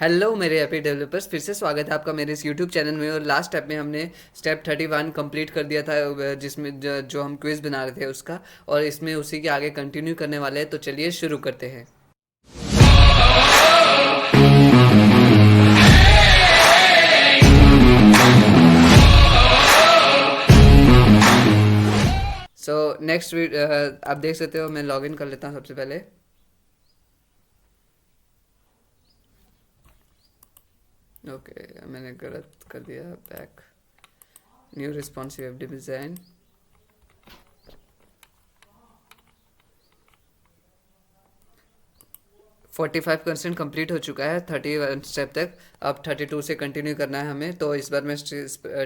Hello मेरे happy developers, फिर से स्वागत है आपका मेरे इस यूट्यूब चैनल में। और लास्ट स्टेप में हमने स्टेप 31 कंप्लीट कर दिया था, जिसमें जो हम क्विज बना रहे थे उसका। और इसमें उसी के आगे कंटिन्यू करने वाले हैं, तो चलिए शुरू करते हैं। सो नेक्स्ट आप देख सकते हो, मैं लॉगिन कर लेता हूँ सबसे पहले। ओके, मैंने गलत कर दिया। Back, new responsive web design. 45% complete हो चुका है 31 स्टेप तक। अब 32 से कंटिन्यू करना है हमें। तो इस बार मैं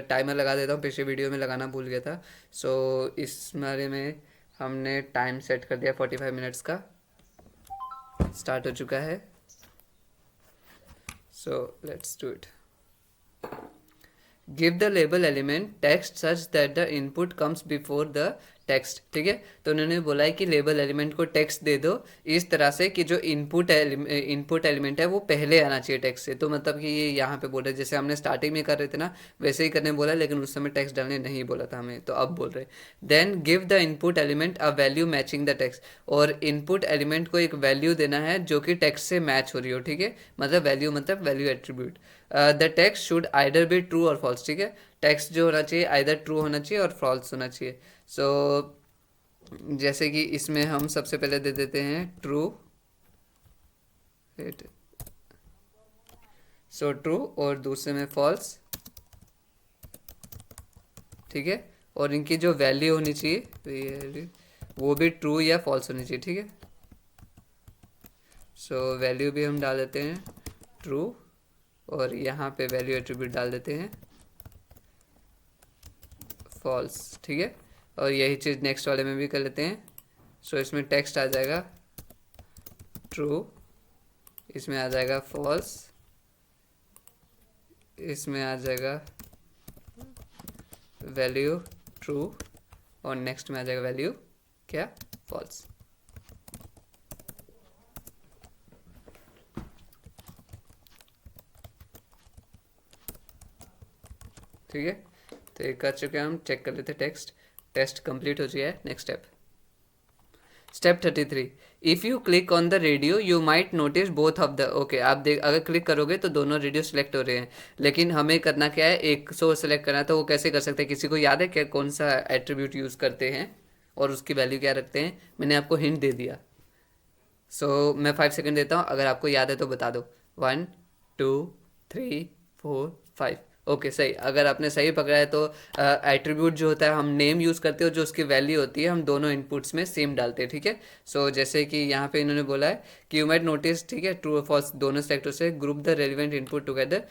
टाइमर लगा देता हूँ, पिछले वीडियो में लगाना भूल गया था। सो इस बारे में हमने टाइम सेट कर दिया 45 मिनट्स का। स्टार्ट हो चुका है। So let's do it. Give the label element text such that the input comes before the text. ठीक है, तो उन्होंने बोला है कि लेबल एलिमेंट को टेक्स्ट दे दो इस तरह से कि जो इनपुट एलिमेंट है वो पहले आना चाहिए टेक्स्ट से। तो मतलब कि ये यहाँ पे बोल रहे, जैसे हमने स्टार्टिंग में कर रहे थे ना, वैसे ही करने बोला, लेकिन उस समय टेक्स्ट डालने नहीं बोला था हमें, तो अब बोल रहे then give the input element a value matching the text. और इनपुट एलिमेंट को एक वैल्यू देना है जो कि टेक्स्ट से मैच हो रही हो। ठीक है, मतलब value attribute. The text should either be true और फॉल्स। ठीक है, टेक्स्ट जो होना चाहिए आइदर ट्रू होना चाहिए और फॉल्स होना चाहिए। सो जैसे कि इसमें हम सबसे पहले दे देते हैं ट्रू। सो ट्रू, और दूसरे में फॉल्स। ठीक है, और इनकी जो वैल्यू होनी चाहिए वो भी ट्रू या फॉल्स होनी चाहिए। ठीक है, सो वैल्यू भी हम डाल देते हैं ट्रू, और यहाँ पे वैल्यू एट्रीब्यूट डाल देते हैं फॉल्स। ठीक है, और यही चीज़ नेक्स्ट वाले में भी कर लेते हैं। सो इसमें टेक्स्ट आ जाएगा ट्रू, इसमें आ जाएगा फॉल्स, इसमें आ जाएगा वैल्यू ट्रू, और नेक्स्ट में आ जाएगा वैल्यू क्या, फॉल्स। ठीक है, तो ये कर चुके हैं हम। चेक कर लेते टेक्स्ट। टेस्ट कंप्लीट हो चुका है। Next step, step 33। If you click on the radio you might notice both of the. Okay, आप देख, अगर क्लिक करोगे तो दोनों रेडियो सिलेक्ट हो रहे हैं, लेकिन हमें करना क्या है, एक सो सिलेक्ट करना है। तो वो कैसे कर सकते हैं, किसी को याद है क्या कौन सा एट्रीब्यूट यूज़ करते हैं और उसकी वैल्यू क्या रखते हैं? मैंने आपको हिंट दे दिया। मैं 5 सेकंड देता हूँ, अगर आपको याद है तो बता दो। 1 2 3 4 5। ओके, सही। अगर आपने सही पकड़ा है तो एट्रीब्यूट जो होता है हम नेम यूज़ करते हो, जो उसकी वैल्यू होती है हम दोनों इनपुट्स में सेम डालते हैं। ठीक है, जैसे कि यहाँ पे इन्होंने बोला है कि यू माइट नोटिस। ठीक है, ट्रू और फॉल्स दोनों सेलेक्ट से group the relevant input together.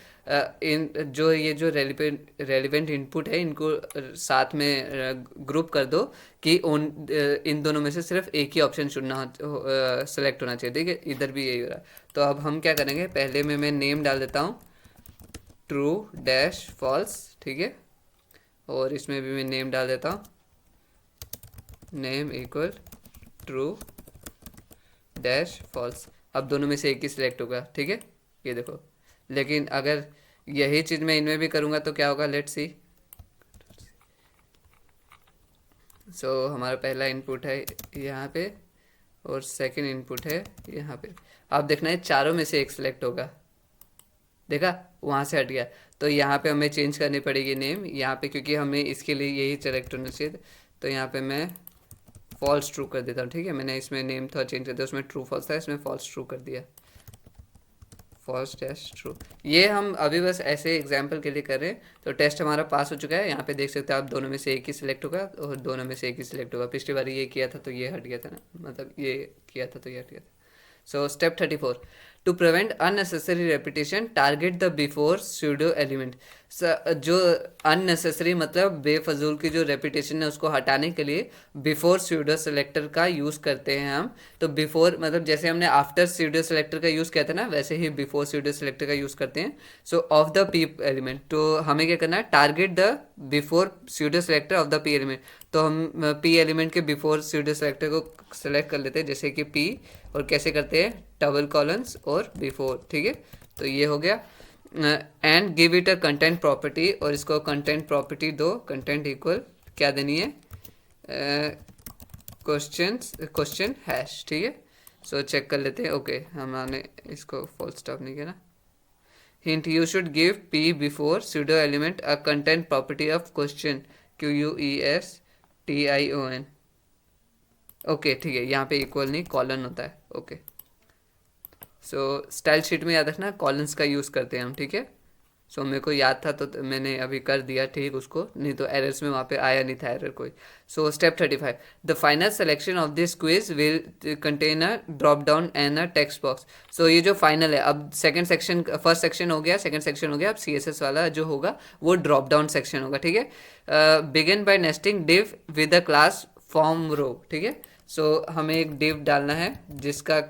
इन जो रेलिवेंट इनपुट है इनको साथ में ग्रुप कर दो कि इन दोनों में से सिर्फ एक ही ऑप्शन चुनना सेलेक्ट होना चाहिए। ठीक है, इधर भी यही हो रहा है। तो अब हम क्या करेंगे, पहले में मैं नेम डाल देता हूँ ट्रू डैश फॉल्स। ठीक है, और इसमें भी मैं नेम डाल देता हूँ name equal true dash false. अब दोनों में से एक ही सिलेक्ट होगा। ठीक है, ये देखो। लेकिन अगर यही चीज़ मैं इनमें भी करूँगा तो क्या होगा, लेट्स सी। हमारा पहला इनपुट है यहाँ पे, और सेकंड इनपुट है यहाँ पे। अब देखना है चारों में से एक सिलेक्ट होगा। देखा, वहाँ से हट गया। तो यहाँ पे हमें चेंज करनी पड़ेगी नेम यहाँ पे, क्योंकि हमें इसके लिए यही सेलेक्ट होना चाहिए। तो यहाँ पे मैं फॉल्स ट्रू कर देता हूँ। ठीक है, मैंने इसमें नेम थोड़ा चेंज कर दिया, उसमें ट्रू फॉल्स था, इसमें फॉल्स ट्रू कर दिया। False dash true. ये हम अभी बस ऐसे एग्जाम्पल के लिए कर रहे हैं। तो टेस्ट हमारा पास हो चुका है। यहाँ पे देख सकते हो आप, दोनों में से एक ही सिलेक्ट होगा और दोनों में से एक ही सिलेक्ट होगा। पिछली बार ये किया था तो ये हट गया था ना, मतलब ये किया था तो ये हट गया था। Step 34। To prevent unnecessary repetition target the before pseudo element. जो अननेसेसरी मतलब बेफजूल की जो रेपिटेशन है उसको हटाने के लिए बिफोर स्यूडो सेलेक्टर का यूज़ करते हैं हम। तो बिफोर मतलब जैसे हमने आफ्टर स्यूडो सेलेक्टर का यूज़ किया था ना, वैसे ही बिफोर स्यूडो सेलेक्टर का यूज़ करते हैं। ऑफ द पी एलिमेंट, तो हमें क्या करना है, target the before pseudo selector of the P element. तो हम पी एलिमेंट के बिफोर स्यूडो सेलेक्टर को सेलेक्ट कर लेते हैं, जैसे कि पी, और कैसे करते हैं, डबल कॉलन्स और बिफोर। ठीक है, तो ये हो गया। And give it a content property, और इसको कंटेंट प्रॉपर्टी दो, कंटेंट इक्वल क्या देनी है, क्वेश्चन हैश, ठीक है। सो चेक कर लेते हैं। ओके हमने इसको फुल स्टॉप नहीं किया ना। Hint, you should give p before pseudo element a content property of question, QUESTION। Okay ठीक है, यहाँ पे इक्वल नहीं कॉलन होता है। ओके सो स्टाइल शीट में याद रखना कॉलन्स का यूज़ करते हैं हम, ठीक है। सो मेरे को याद था तो मैंने अभी कर दिया ठीक उसको, नहीं तो एरर्स में वहाँ पे आया नहीं था एरर कोई। So step 35, the final selection of this quiz will contain a drop down and a text box. So ये जो फाइनल है, अब सेकंड सेक्शन, फर्स्ट सेक्शन हो गया, सेकंड सेक्शन हो गया, अब CSS वाला जो होगा वो ड्रॉप डाउन सेक्शन होगा, ठीक है। Begin by nesting div with the class form row, ठीक है। सो हमें एक डिव डालना है जिसका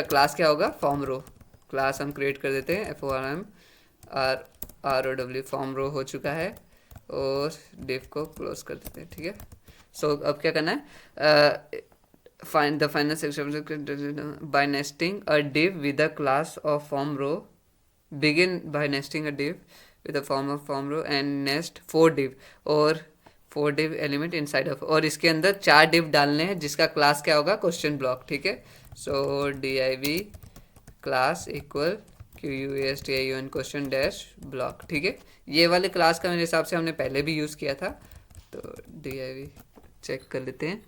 क्लास क्या होगा, फॉर्म रो। क्लास हम क्रिएट कर देते हैं, FORMROW, फॉर्म रो हो चुका है, और डिव को क्लोज कर देते हैं, ठीक है। सो अब क्या करना है, find the final section by nesting a div with a class of form row. Begin by nesting a div with a form of form row and nest 4 div और 4 div element inside of, और इसके अंदर 4 div डालने हैं जिसका class क्या होगा, question block, ठीक है। सो div class equal QUESTION question dash block, ठीक है। ये वाले क्लास का मेरे हिसाब से हमने पहले भी यूज़ किया था, तो div चेक कर लेते हैं,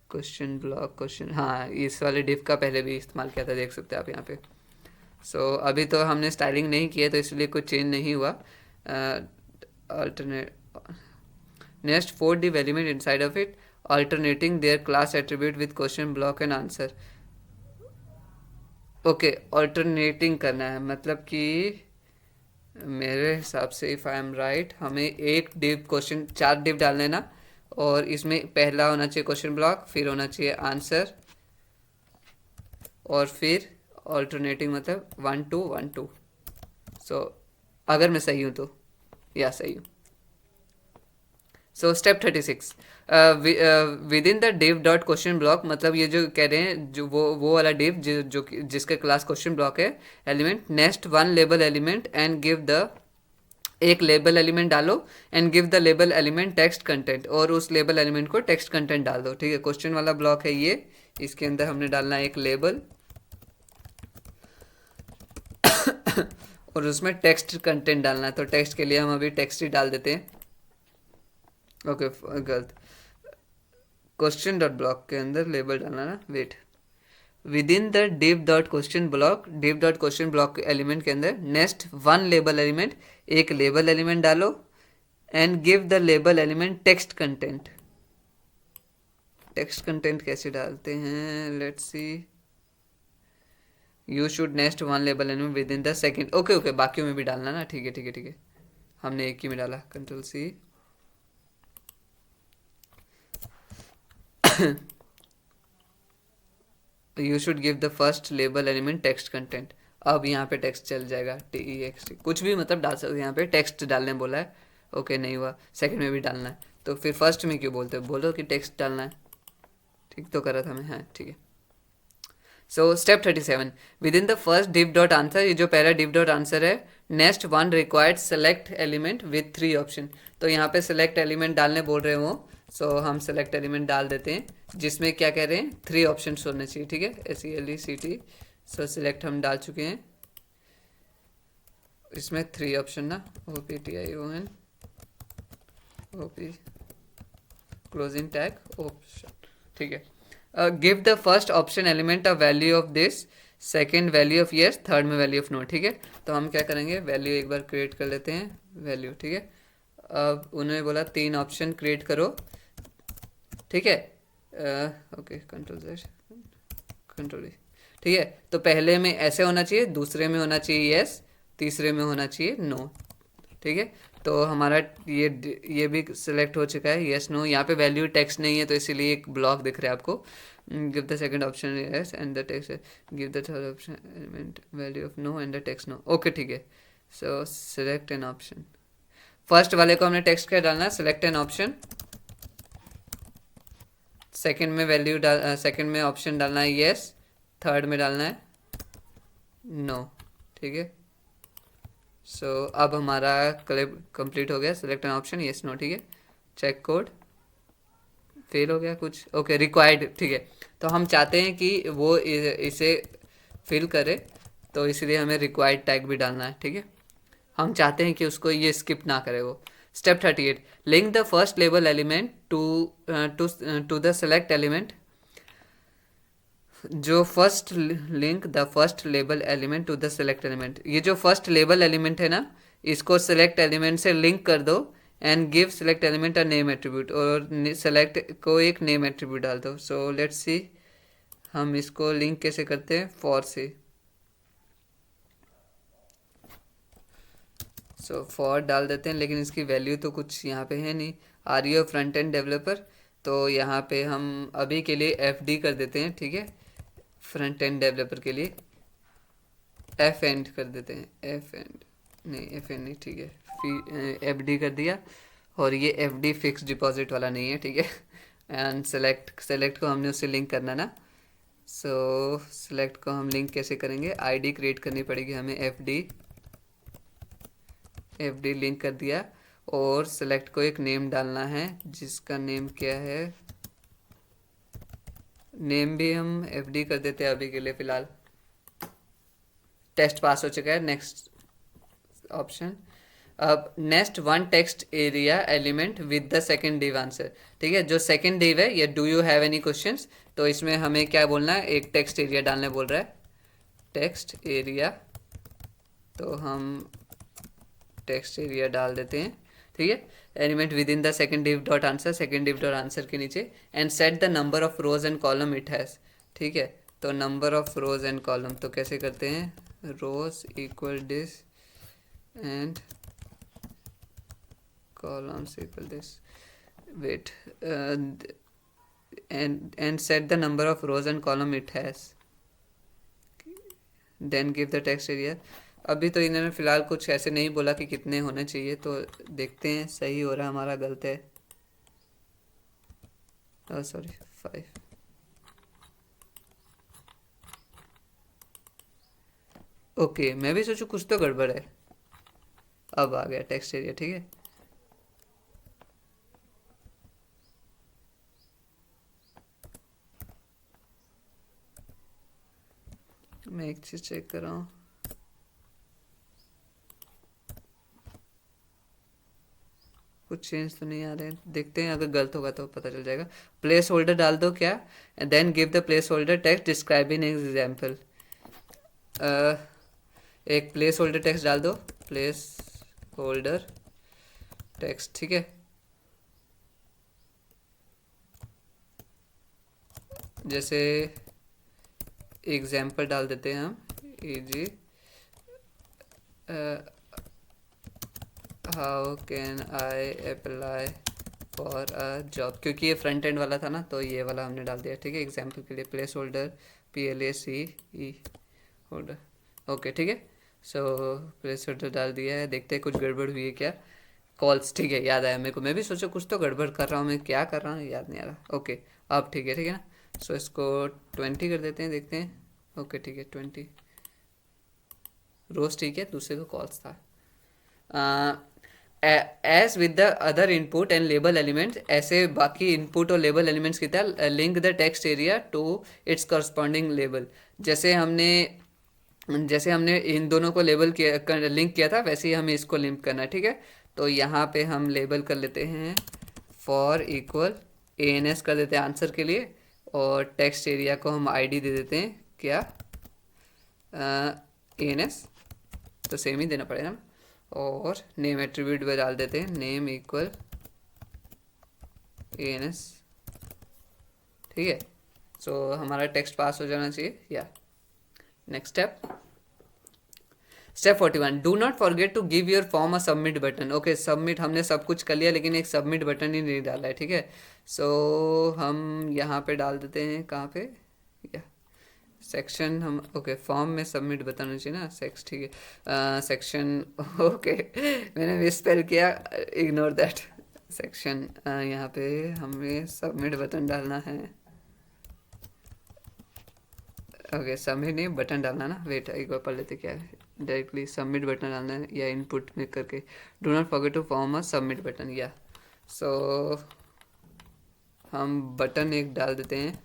क्वेश्चन ब्लॉक क्वेश्चन, हाँ इस वाले डिव का पहले भी इस्तेमाल किया था, देख सकते हैं आप यहाँ पे। सो अभी तो हमने स्टाइलिंग नहीं की है तो इसलिए कुछ चेंज नहीं हुआ। Alternate next 4 div element inside of it alternating their class attribute with question block and answer. Okay alternating करना है, मतलब कि मेरे हिसाब से इफ़ आई एम राइट, हमें एक डिव क्वेश्चन 4 डिव डालने ना, और इसमें पहला होना चाहिए क्वेश्चन ब्लॉक, फिर होना चाहिए आंसर, और फिर ऑल्टरनेटिंग मतलब 1 2 1 2। सो अगर मैं सही हूँ तो, या सही हूँ। So step 36, with in the div dot question block, मतलब ये जो कह रहे हैं जो वो वाला डिव जो जिसका क्लास क्वेश्चन ब्लॉक है, element next 1 label element and give the, एक लेबल एलिमेंट डालो and give the label element text content, और उस लेबल एलिमेंट को टेक्स्ट कंटेंट डाल दो, ठीक है। क्वेश्चन वाला ब्लॉक है ये, इसके अंदर हमने डालना है एक लेबल और उसमें टेक्स्ट कंटेंट डालना है, तो टेक्स्ट के लिए हम अभी टेक्स्ट ही डाल देते हैं। ओके गलत, क्वेश्चन डॉट ब्लॉक के अंदर लेबल डालना ना, wait, within the div dot question block, div dot question block element के अंदर नेक्स्ट 1 लेबल एलिमेंट, एक लेबल एलिमेंट डालो and give the label element text content. Text content कैसे डालते हैं, let's see, you should next 1 label element within the second. Okay okay बाकियों में भी डालना ना, ठीक है ठीक है ठीक है, हमने एक ही में डाला, control C। You should give the first label element text content. अब यहाँ पे टेक्स्ट चल जाएगा, TEXT कुछ भी मतलब डाल सकते हैं, यहाँ पे टेक्स्ट डालने बोला है। ओके नहीं हुआ, सेकंड में भी डालना है, तो फिर फर्स्ट में क्यों बोलते हो, बोलो कि टेक्स्ट डालना है, ठीक तो करा था मैं, हाँ ठीक है। So step 37, with in the first div dot answer, ये जो पहला div डॉट आंसर है, next 1 required select element with 3 option. तो यहाँ पे सेलेक्ट एलिमेंट डालने बोल रहे हैं वो, सो हम सेलेक्ट एलिमेंट डाल देते हैं जिसमें क्या कह रहे हैं, 3 ऑप्शन होने चाहिए, ठीक है, SELECT। सो सिलेक्ट हम डाल चुके हैं, इसमें 3 ऑप्शन ना, OPTION OP closing tag option, ठीक है। Give the first option element a value of this, second value of yes, third में वैल्यू ऑफ नो, ठीक है। तो हम क्या करेंगे, वैल्यू एक बार क्रिएट कर लेते हैं, वैल्यू, ठीक है। अब उन्होंने बोला 3 ऑप्शन क्रिएट करो, ठीक है। Okay control Z control E, ठीक है। तो पहले में ऐसे होना चाहिए, दूसरे में होना चाहिए येस, तीसरे में होना चाहिए नो, ठीक है। तो हमारा ये भी सिलेक्ट हो चुका है, येस नो। यहाँ पे वैल्यू टेक्स्ट नहीं है तो इसीलिए एक ब्लॉक दिख रहा है आपको। Give the second option yes and the text, give the third option element value of no and the text no, okay ठीक है। So select an option, first वाले को हमने टेक्स्ट क्या डालना है, सिलेक्ट एन ऑप्शन, सेकंड में value second में ऑप्शन डालना है येस, थर्ड में डालना है नो। ठीक है, सो अब हमारा कंप्लीट हो गया। Select an option, yes no. ठीक है, चेक कोड, फेल हो गया कुछ, ओके रिक्वायर्ड। ठीक है, तो हम चाहते हैं कि वो इसे फिल करे, तो इसलिए हमें रिक्वायर्ड टैग भी डालना है। ठीक है, हम चाहते हैं कि उसको ये स्किप ना करे वो। Step 38, link the first label element to to the select element. जो first link the first label element to the select element, ये जो फर्स्ट लेबल एलिमेंट है ना, इसको सेलेक्ट एलिमेंट से लिंक कर दो। And give select element a name attribute, और सेलेक्ट को एक नेम एट्रीब्यूट डाल दो। सो लेट्स सी हम इसको लिंक कैसे करते हैं, फॉर से। सो फॉर डाल देते हैं, लेकिन इसकी वैल्यू तो कुछ यहाँ पे है नहीं। Are you front end developer, तो यहाँ पे हम अभी के लिए एफ डी कर देते हैं। ठीक है, फ्रंट एंड डेवलपर के लिए एफ एंड कर देते हैं, एफ एंड नहीं, एफ एंड नहीं। ठीक है, फिर एफ डी कर दिया, और ये एफ डी फिक्स डिपॉजिट वाला नहीं है। ठीक है, एंड सेलेक्ट को हमने उससे लिंक करना ना। सो सेलेक्ट को हम लिंक कैसे करेंगे, आईडी क्रिएट करनी पड़ेगी हमें, एफ डी लिंक कर दिया। और सेलेक्ट को एक नेम डालना है, जिसका नेम क्या है, नेम भी हम एफ डी कर देते हैं अभी के लिए फ़िलहाल। टेस्ट पास हो चुका है, नेक्स्ट ऑप्शन। अब next one text area element with the second div answer. ठीक है, जो सेकंड डिव है ये do you have any questions, तो इसमें हमें क्या बोलना है, एक टेक्स्ट एरिया डालने बोल रहा है, टेक्स्ट एरिया। तो हम टेक्स्ट एरिया डाल देते हैं। ठीक है, element within the second div dot answer, second div dot answer के नीचे, and set the number of rows and column it has. ठीक है, तो number of rows and column तो कैसे करते हैं, rows equal this and columns equal this, wait, and set the number of rows and column it has, then give the text area। अभी तो इन्होंने फिलहाल कुछ ऐसे नहीं बोला कि कितने होने चाहिए, तो देखते हैं सही हो रहा है हमारा, गलत है, सॉरी 5। ओके, मैं भी सोचूं कुछ तो गड़बड़ है। अब आ गया टेक्स्ट एरिया। ठीक है, मैं एक चीज़ चेक कर रहा हूँ, कुछ चेंज तो नहीं आ रहे हैं, देखते हैं, अगर गलत होगा तो पता चल जाएगा। प्लेस होल्डर डाल दो क्या, then give the place holder text describing example. एक प्लेस होल्डर टेक्स्ट डाल दो, प्लेस होल्डर टेक्स्ट। ठीक है, जैसे एग्जाम्पल डाल देते हैं हम, easy how can I apply for a job, क्योंकि ये फ्रंट एंड वाला था ना, तो ये वाला हमने डाल दिया। ठीक है, एग्जाम्पल के लिए place holder PLACE holder. Okay, ठीक है, सो प्लेस होल्डर डाल दिया है, देखते हैं कुछ गड़बड़ हुई है क्या। कॉल्स, ठीक है, याद आया मेरे को, मैं भी सोचा कुछ तो गड़बड़ कर रहा हूँ, मैं क्या कर रहा हूँ याद नहीं आ रहा। ओके, अब ठीक है ना। सो इसको 20 कर देते हैं, देखते हैं। ओके, ठीक है, 20 रोज। ठीक है, दूसरे को कॉल्स था। As with the other input and label elements, ऐसे बाकी इनपुट और लेबल एलिमेंट्स की तरह link the text area to its corresponding label. जैसे हमने इन दोनों को लेबल किया, लिंक किया था, वैसे ही हमें इसको लिंक करना है। ठीक है, तो यहाँ पे हम लेबल कर लेते हैं फॉर इक्वल ANS कर देते हैं आंसर के लिए, और टेक्स्ट एरिया को हम ID दे देते हैं क्या, ANS, तो सेम ही देना पड़ेगा ना। और नेम एट्रीब्यूट में डाल देते हैं नेम इक्वल ANS। ठीक है, सो हमारा टेक्स्ट पास हो जाना चाहिए। या next step 41, do not forget to give your form a submit button. Okay, submit हमने सब कुछ कर लिया, लेकिन एक सबमिट बटन ही नहीं डाला है। ठीक है, सो हम यहाँ पे डाल देते हैं, कहाँ पे, या सेक्शन हम, ओके फॉर्म में सबमिट बताना चाहिए ना, सेक्स। ठीक है, सेक्शन, ओके मैंने मिसस्पेल किया, इग्नोर दैट। सेक्शन, यहाँ पे हमें सबमिट बटन डालना है, ओके सबमिट नहीं बटन डालना ना, वेट एक बार पढ़ लेते क्या है। डायरेक्टली सबमिट बटन डालना है या इनपुट में करके do not forget to form a submit button या। सो हम बटन एक डाल देते हैं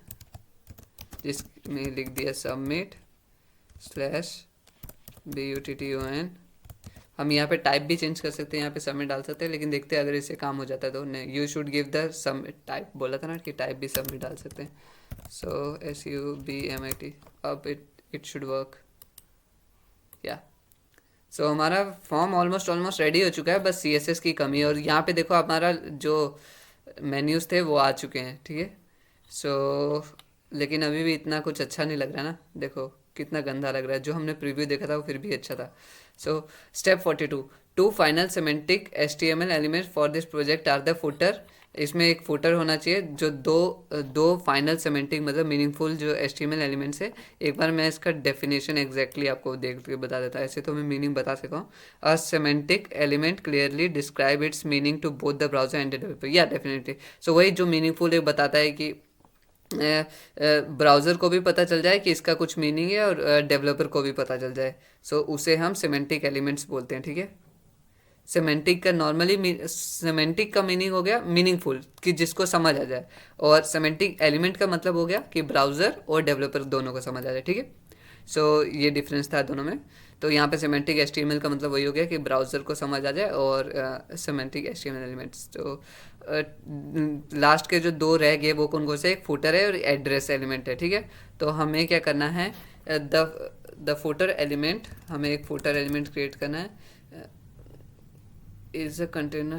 जिसमें लिख दिया सबमिट /BUTTON। हम यहाँ पे टाइप भी चेंज कर सकते हैं, यहाँ पे सबमिट डाल सकते हैं, लेकिन देखते हैं अगर इससे काम हो जाता है तो नहीं। You should give the submit type बोला था ना कि टाइप भी सबमिट डाल सकते हैं। सो SUBMIT अब इट शुड वर्क या। सो हमारा फॉर्म ऑलमोस्ट रेडी हो चुका है, बस CSS की कमी है। और यहाँ पे देखो हमारा जो मेन्यूज़ थे वो आ चुके हैं, ठीक है। सो लेकिन अभी भी इतना कुछ अच्छा नहीं लग रहा ना, देखो कितना गंदा लग रहा है। जो हमने प्रीव्यू देखा था वो फिर भी अच्छा था। So step 42 two final semantic HTML element for this project are the footer. इसमें एक फुटर होना चाहिए जो दो फाइनल सिमेंटिक मतलब मीनिंगफुल जो HTML एलिमेंट्स है। एक बार मैं इसका डेफिनेशन एग्जैक्टली आपको देख के बता देता हूँ, ऐसे तो मैं मीनिंग बता सका हूँ। A semantic element clearly describe its meaning to both the browser and developer या डेफिनेटली। सो वही जो मीनिंगफुल है बताता है कि ब्राउज़र को भी पता चल जाए कि इसका कुछ मीनिंग है और डेवलपर को भी पता चल जाए। सो उसे हम सिमेंटिक एलिमेंट्स बोलते हैं, ठीक है। सिमेंटिक का नॉर्मली सिमेंटिक का मीनिंग हो गया मीनिंगफुल कि जिसको समझ आ जाए, और सिमेंटिक एलिमेंट का मतलब हो गया कि ब्राउज़र और डेवलपर दोनों को समझ आ जाए, ठीक है। सो ये डिफरेंस था दोनों में। तो यहाँ पे सिमेंटिक HTML का मतलब वही हो गया कि ब्राउज़र को समझ आ जाए, और सिमेंटिक HTML एलिमेंट्स। तो लास्ट के जो दो रह गए वो कौन कौन से, एक फुटर है और एड्रेस एलिमेंट है, ठीक है। तो हमें क्या करना है, द फुटर एलिमेंट, हमें एक फुटर एलिमेंट क्रिएट करना है। is a container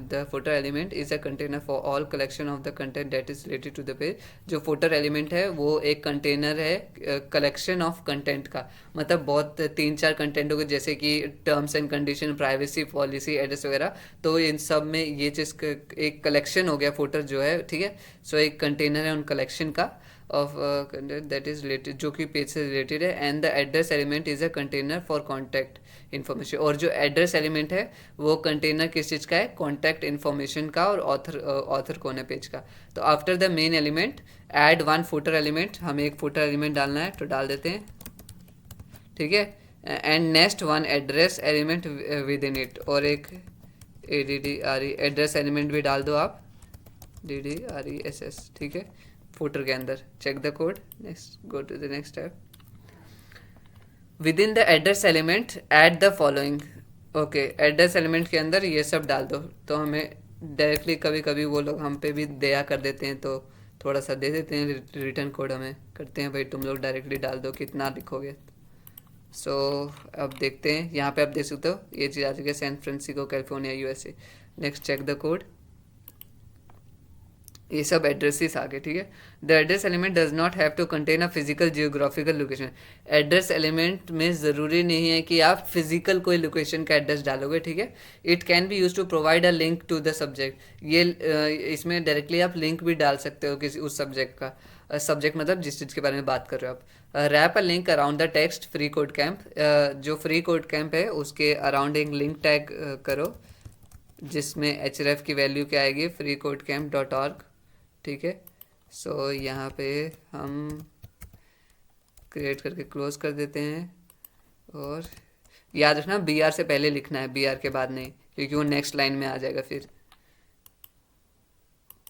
the footer element is a container for all collection of the content that is related to the page। जो footer element है वो एक कंटेनर है कलेक्शन ऑफ कंटेंट का, मतलब बहुत 3-4 कंटेंट हो गए जैसे कि terms and condition, privacy policy, address वगैरह। तो इन सब में ये चीज़ एक कलेक्शन हो गया फुटर जो है, ठीक है। सो एक कंटेनर है उन कलेक्शन का of content that is related, जो कि पेज से रिलेटेड है। And the address element is a container for contact information, और जो एड्रेस एलिमेंट है वो कंटेनर किस चीज़ का है, कॉन्टैक्ट इन्फॉर्मेशन का और ऑथर कौन है पेज का। तो after the main element add one footer element, हमें एक फुटर एलिमेंट डालना है तो डाल देते हैं, ठीक है। And next one address element with in it, और एक ADDRE एड्रेस एलिमेंट भी डाल दो आप, DDRESS, ठीक है, फुटर के अंदर। Check the code, next go to the next step. Within the address element add the following. Okay address element के अंदर ये सब डाल दो। तो हमें डायरेक्टली कभी कभी वो लोग हम पे भी दया कर देते हैं तो थोड़ा सा दे देते हैं रिटर्न कोड, हमें करते हैं भाई तुम लोग डायरेक्टली डाल दो कितना लिखोगे। सो अब देखते हैं, यहाँ पे आप देख सकते हो ये चीज़ आ चुकी है, San Francisco California USA। Next check the code, ये सब एड्रेसेस आ गए, ठीक है। The address element does not have to contain a physical geographical location. Address element में ज़रूरी नहीं है कि आप फिजिकल कोई लोकेशन का एड्रेस डालोगे, ठीक है। It can be use to provide a link to the subject. ये इसमें डायरेक्टली आप लिंक भी डाल सकते हो किसी उस सब्जेक्ट का। सब्जेक्ट मतलब जिस चीज़ के बारे में बात कर रहे हो आप। Wrap a link around the text free code camp, जो फ्री कोड कैंप है उसके अराउंड एक लिंक टैग करो जिसमें href की वैल्यू क्या आएगी, freecodecamp.org, ठीक है। सो यहाँ पे हम क्रिएट करके क्लोज कर देते हैं, और याद रखना BR से पहले लिखना है, BR के बाद नहीं, क्योंकि वो नेक्स्ट लाइन में आ जाएगा फिर।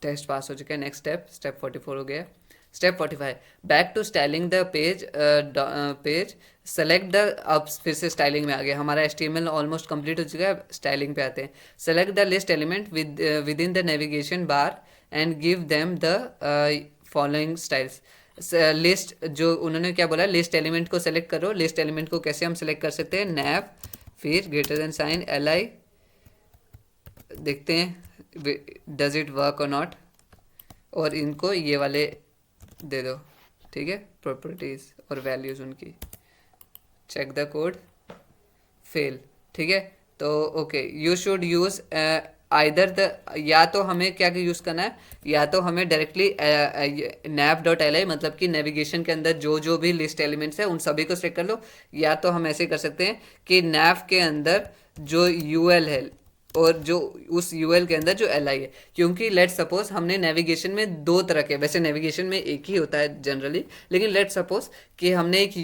टेस्ट पास हो चुका है। नेक्स्ट स्टेप 44 हो गया। Step 45 back to styling the page select the, अब फिर से स्टाइलिंग में आ गया हमारा। HTML ऑलमोस्ट कंप्लीट हो चुका है, स्टाइलिंग पे आते हैं। Select the list element within the navigation bar and give them the following styles. List जो उन्होंने क्या बोला, लिस्ट एलिमेंट को सेलेक्ट करो। लिस्ट एलिमेंट को कैसे हम सेलेक्ट कर सकते हैं, नैव फिर ग्रेटर देन साइन LI, देखते हैं डज इट वर्क और नॉट, और इनको ये वाले दे दो, ठीक है, प्रॉपर्टीज और वैल्यूज उनकी। चेक द कोड, फेल, ठीक है। तो okay you should use either the, या तो हमें क्या यूज़ करना है, या तो हमें डायरेक्टली nav.li मतलब कि नेविगेशन के अंदर जो जो भी लिस्ट एलिमेंट्स है उन सभी को सेलेक्ट कर लो, या तो हम ऐसे कर सकते हैं कि nav के अंदर जो UL है और जो उस यूएल के अंदर जो एल आई है, क्योंकि लेट सपोज हमने नेविगेशन में दो तरह के, वैसे नेविगेशन में एक ही होता है जनरली, लेकिन लेट सपोज कि हमने एक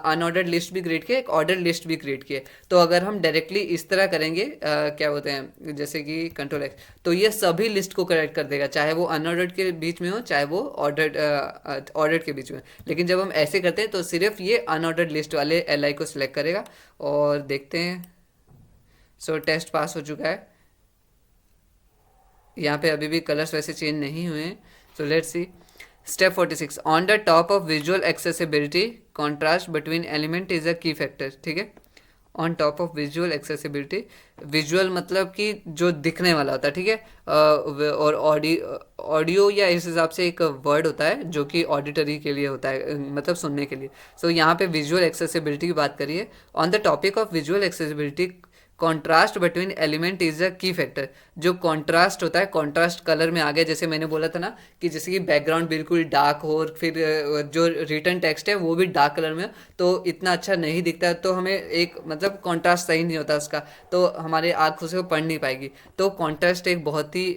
अनऑर्डर्ड लिस्ट भी क्रिएट किया, एक ऑर्डर लिस्ट भी क्रिएट किया, तो अगर हम डायरेक्टली इस तरह करेंगे क्या बोलते हैं, जैसे कि कंट्रोल एक्स, तो ये सभी लिस्ट को करेक्ट कर देगा, चाहे वो अनऑर्डर्ड के बीच में हो चाहे वो ऑर्डर्ड के बीच में। लेकिन जब हम ऐसे करते हैं तो सिर्फ ये अनऑर्डर्ड लिस्ट वाले एल आई को सिलेक्ट करेगा। और देखते हैं, सो टेस्ट पास हो चुका है। यहाँ पे अभी भी कलर्स वैसे चेंज नहीं हुए हैं। So let's see step 46, on the top of visual accessibility contrast between element is a की फैक्टर। ठीक है, on top of visual accessibility, visual मतलब कि जो दिखने वाला होता है, ठीक है, और ऑडियो या इस हिसाब से एक वर्ड होता है जो कि ऑडिटरी के लिए होता है, मतलब सुनने के लिए। सो यहाँ पे विजुअल एक्सेसिबिलिटी की बात करिए। On the topic of visual accessibility contrast between element is a की फैक्टर। जो कॉन्ट्रास्ट होता है, कॉन्ट्रास्ट कलर में आ गया, जैसे मैंने बोला था ना कि जैसे कि बैकग्राउंड बिल्कुल डार्क हो और फिर जो रिटर्न टेक्स्ट है वो भी डार्क कलर में, तो इतना अच्छा नहीं दिखता, तो हमें एक मतलब कॉन्ट्रास्ट सही नहीं होता उसका, तो हमारे आँख उसे पढ़ नहीं पाएगी। तो कॉन्ट्रास्ट एक बहुत ही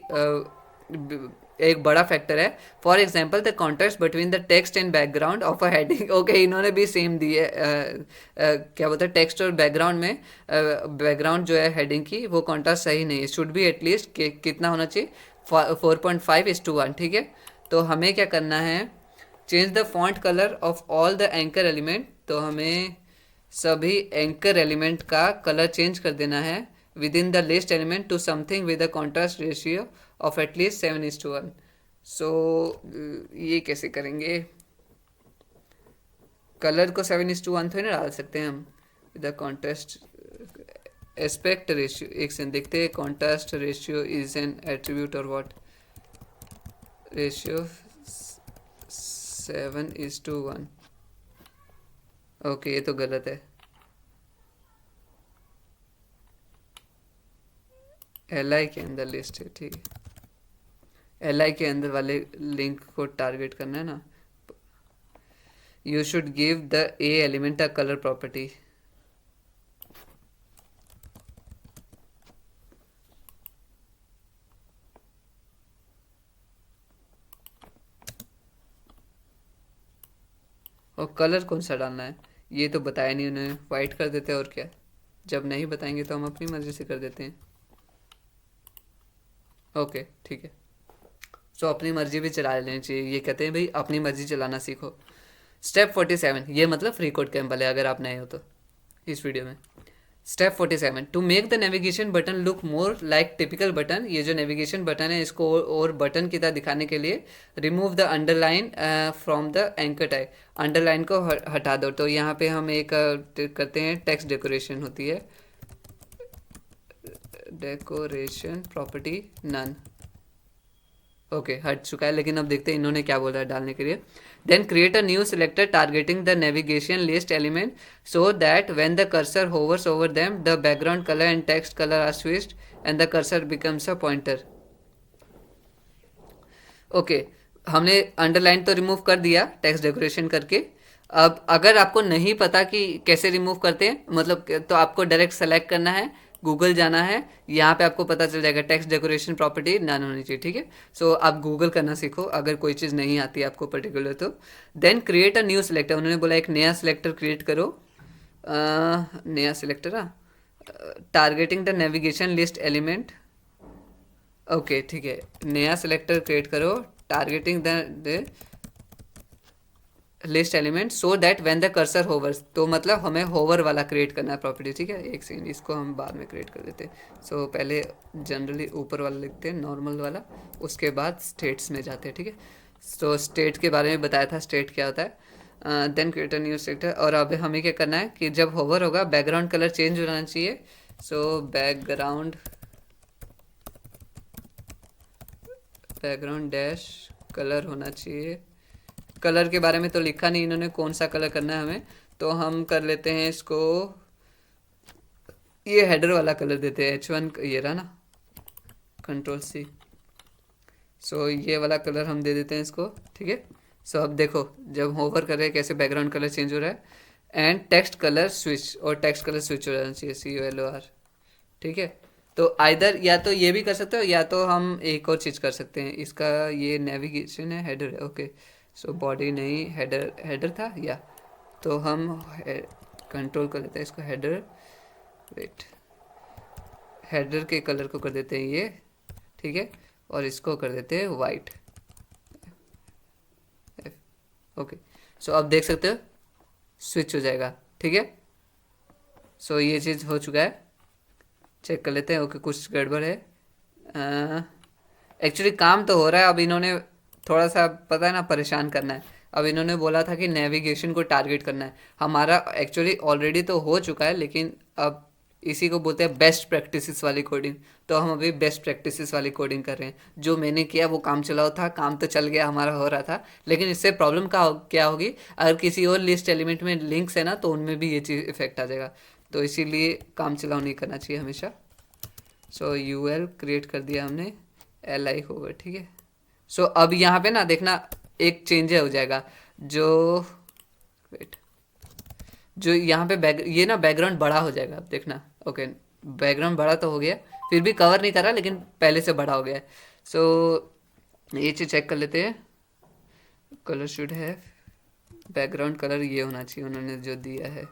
एक बड़ा फैक्टर है। For example the contrast between the text and background of a heading. Okay, इन्होंने भी सेम दी है, क्या बोलते हैं, टेक्स्ट और बैकग्राउंड में बैकग्राउंड जो है हेडिंग की वो कॉन्ट्रास्ट सही नहीं है, शुड बी एटलीस्ट कितना होना चाहिए, 4.5:1। ठीक है, तो हमें क्या करना है, change the font colour of all the anchor element. तो हमें सभी एंकर एलिमेंट का कलर चेंज कर देना है within the list element to something with a contrast ratio of at least 7:1। So ये कैसे करेंगे, कलर को 7:1 थोड़ी ना डाल सकते हैं हम, विद कॉन्ट्रास्ट एस्पेक्ट रेशियो। एक सेकंड देखते हैं, contrast ratio is an attribute और व्हाट, रेशियो 7:1। ओके, ये तो गलत है, एल आई के अंदर लिस्ट है। ठीक है, एल आई के अंदर वाले लिंक को टारगेट करना है ना। You should give the A element a colour property. और कलर कौन सा डालना है ये तो बताया नहीं उन्होंने, वाइट कर देते हैं और क्या, जब नहीं बताएंगे तो हम अपनी मर्जी से कर देते हैं। ओके ठीक है, सो अपनी मर्जी भी चला लेनी चाहिए, ये कहते हैं भाई अपनी मर्जी चलाना सीखो। स्टेप 47, ये मतलब फ्री कोड कैंपल है अगर आप नए हो तो इस वीडियो में। Step 47, to make the navigation button look more like typical button. ये जो नेविगेशन बटन है इसको और बटन की तरह दिखाने के लिए remove the underline from the anchor type. Underline को हटा दो। तो यहाँ पे हम एक करते हैं, टेक्स्ट डेकोरेशन होती है, डेकोरेशन प्रॉपर्टी नन। ओके हट चुका है, लेकिन अब देखते हैं इन्होंने क्या बोला है डालने के लिए। Then create a new selector targeting the navigation list element so that when the cursor hovers over them the background colour and text colour are switched and the cursor becomes a pointer. Okay, हमने underline तो remove कर दिया text decoration करके। अब अगर आपको नहीं पता कि कैसे रिमूव करते हैं, मतलब तो आपको डायरेक्ट सेलेक्ट करना है, गूगल जाना है, यहाँ पे आपको पता चल जाएगा टेक्स्ट डेकोरेशन प्रॉपर्टी नन होनी चाहिए। ठीक है, सो आप गूगल करना सीखो अगर कोई चीज़ नहीं आती है आपको पर्टिकुलर तो। Then create a new selector, उन्होंने बोला एक नया सिलेक्टर क्रिएट करो। नया सिलेक्टर, हाँ, targeting the navigation list element. Okay ठीक है, नया सिलेक्टर क्रिएट करो targeting the list element so that when the cursor hovers. तो मतलब हमें होवर वाला क्रिएट करना है प्रॉपर्टी। ठीक है, एक सेकंड, इसको हम बाद में क्रिएट कर देते हैं। सो पहले जनरली ऊपर वाला लिखते हैं, नॉर्मल वाला, उसके बाद स्टेट्स में जाते हैं। ठीक है, सो स्टेट के बारे में बताया था, स्टेट क्या होता है। Then create a new sector, और अब हमें क्या करना है कि जब होवर होगा बैकग्राउंड कलर चेंज होना चाहिए। सो बैकग्राउंड डैश कलर होना चाहिए। कलर के बारे में तो लिखा नहीं इन्होंने कौन सा कलर करना है हमें, तो हम कर लेते हैं इसको, ये हेडर वाला कलर देते हैं, H1 ये रहा ना, Ctrl+C। सो ये वाला कलर हम दे देते हैं इसको। ठीक है, सो अब देखो जब होवर कर रहे हैं कैसे बैकग्राउंड कलर चेंज हो रहा है। एंड टेक्स्ट कलर स्विच, और टेक्स्ट कलर स्विच हो जाना चाहिए, COLOR। ठीक है, तो आइदर या तो ये भी कर सकते हो या तो हम एक और चीज़ कर सकते हैं। इसका ये नेविगेशन है, हेडर है, ओके। सो बॉडी नहीं, हेडर, हेडर था या, तो हम कंट्रोल कर लेते हैं इसको, हेडर, वेट, हेडर के कलर को कर देते हैं ये, ठीक है, और इसको कर देते हैं वाइट, ओके। सो अब देख सकते हो स्विच हो जाएगा, ठीक है। सो ये चीज़ हो चुका है, चेक कर लेते हैं, ओके कुछ गड़बड़ है। एक्चुअली काम तो हो रहा है, अब इन्होंने थोड़ा सा पता है ना परेशान करना है। अब इन्होंने बोला था कि नेविगेशन को टारगेट करना है, हमारा एक्चुअली ऑलरेडी तो हो चुका है, लेकिन अब इसी को बोलते हैं बेस्ट प्रैक्टिसेस वाली कोडिंग। तो हम अभी बेस्ट प्रैक्टिसेस वाली कोडिंग कर रहे हैं। जो मैंने किया वो काम चलाओ था, काम तो चल गया, हमारा हो रहा था, लेकिन इससे प्रॉब्लम क्या होगी, अगर किसी और लिस्ट एलिमेंट में लिंक्स है ना तो उनमें भी ये चीज़ इफेक्ट आ जाएगा। तो इसीलिए काम चलाओ नहीं करना चाहिए हमेशा। सो यूएल क्रिएट कर दिया हमने, एल आई होगा, ठीक है। सो अब यहाँ पे ना देखना एक चेंज हो जाएगा, जो वेट, जो यहाँ पे ये ना बैकग्राउंड बड़ा हो जाएगा, अब देखना, ओके। बैकग्राउंड बड़ा तो हो गया, फिर भी कवर नहीं करा, लेकिन पहले से बड़ा हो गया है। सो ये चीज़ चेक कर लेते हैं, कलर शुड है, बैकग्राउंड कलर ये होना चाहिए उन्होंने जो दिया है।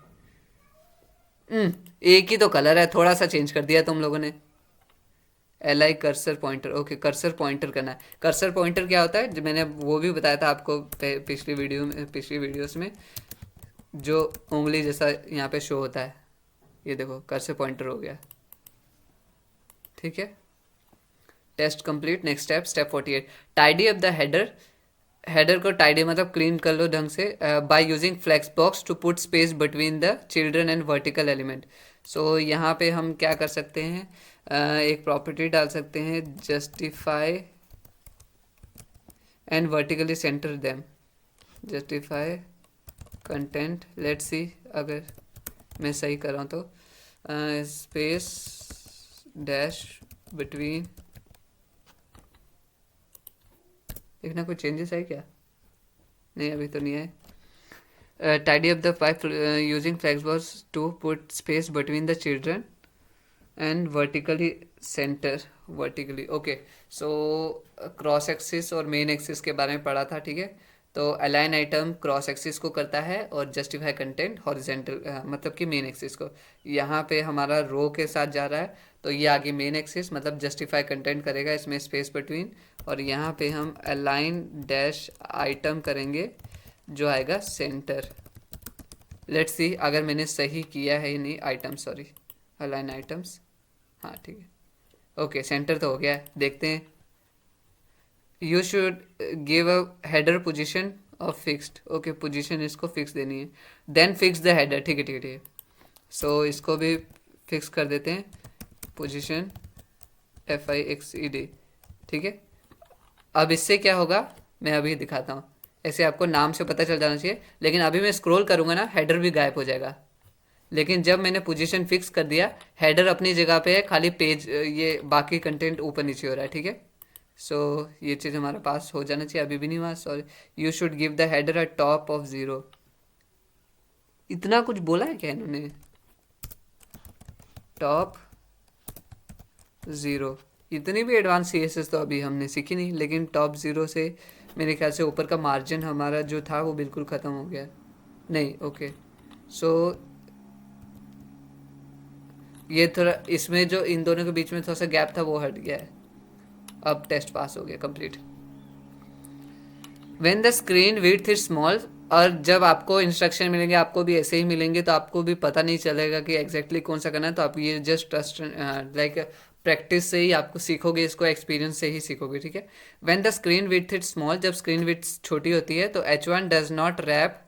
एक ही तो कलर है, थोड़ा सा चेंज कर दिया तुम लोगों ने। L I cursor pointer, okay cursor pointer करना है। कर्सर पॉइंटर क्या होता है, जो मैंने वो भी बताया था आपको पिछली वीडियो में, पिछली वीडियोस में, जो उंगली जैसा यहाँ पे शो होता है, ये देखो कर्सर पॉइंटर हो गया, ठीक है। Test complete, next step, step 48, tidy up the header. Header को टाइडी मतलब क्लीन कर लो ढंग से, by using flex box to put space between the children and vertical element. So यहाँ पे हम क्या कर सकते हैं, एक प्रॉपर्टी डाल सकते हैं, justify and vertically centre them, justify content, let's see अगर मैं सही कर रहा हूँ तो, स्पेस डैश बिटवीन, देखना कोई चेंजेस है क्या, नहीं अभी तो नहीं है। Tidy up the pipe using flex box to put space between the children and vertically centre, vertically, okay. So cross axis और मेन एक्सिस के बारे में पढ़ा था, ठीक है। तो अलाइन आइटम क्रॉस एक्सिस को करता है और जस्टिफाई कंटेंट हॉरिजेंटल, मतलब कि मेन एक्सिस को। यहाँ पे हमारा रो के साथ जा रहा है, तो ये आगे मेन एक्सिस मतलब जस्टिफाई कंटेंट करेगा, इसमें स्पेस बिटवीन, और यहाँ पे हम अलाइन डैश आइटम करेंगे जो आएगा सेंटर। लेट्स सी अगर मैंने सही किया है या नहीं, आइटम सॉरी, अलाइन आइटम्स, हाँ ठीक है, ओके सेंटर तो हो गया है, देखते हैं। You should give a header position of fixed, okay position इसको फिक्स देनी है, देन फिक्स द हेडर, ठीक है ठीक है ठीक है। सो इसको भी फिक्स कर देते हैं, पोजीशन FIXED, ठीक है। अब इससे क्या होगा मैं अभी दिखाता हूँ, ऐसे आपको नाम से पता चल जाना चाहिए, लेकिन अभी मैं स्क्रॉल करूँगा ना हेडर भी गायब हो जाएगा। लेकिन जब मैंने पोजीशन फिक्स कर दिया, हेडर अपनी जगह पे है, खाली पेज ये बाकी कंटेंट ऊपर नीचे हो रहा है, ठीक है। सो ये चीज़ हमारे पास हो जाना चाहिए, अभी भी नहीं हुआ, sorry. You should give the header a top of 0, इतना कुछ बोला है क्या इन्होंने, टॉप 0, इतनी भी एडवांस CSS तो अभी हमने सीखी नहीं, लेकिन टॉप 0 से मेरे ख्याल से ऊपर का मार्जिन हमारा जो था वो बिल्कुल ख़त्म हो गया, नहीं, ओके। सो ये थोड़ा इसमें जो इन दोनों के बीच में थोड़ा सा गैप था वो हट गया है, अब टेस्ट पास हो गया complete. When the screen width is small, और जब आपको इंस्ट्रक्शन मिलेंगे आपको भी ऐसे ही मिलेंगे, तो आपको भी पता नहीं चलेगा कि एग्जैक्टली कौन सा करना है, तो आप ये जस्ट ट्रस्ट लाइक प्रैक्टिस से ही आपको सीखोगे, इसको एक्सपीरियंस से ही सीखोगे, ठीक है। When the screen width is small, जब स्क्रीन विड्थ छोटी होती है, तो H1 does not wrap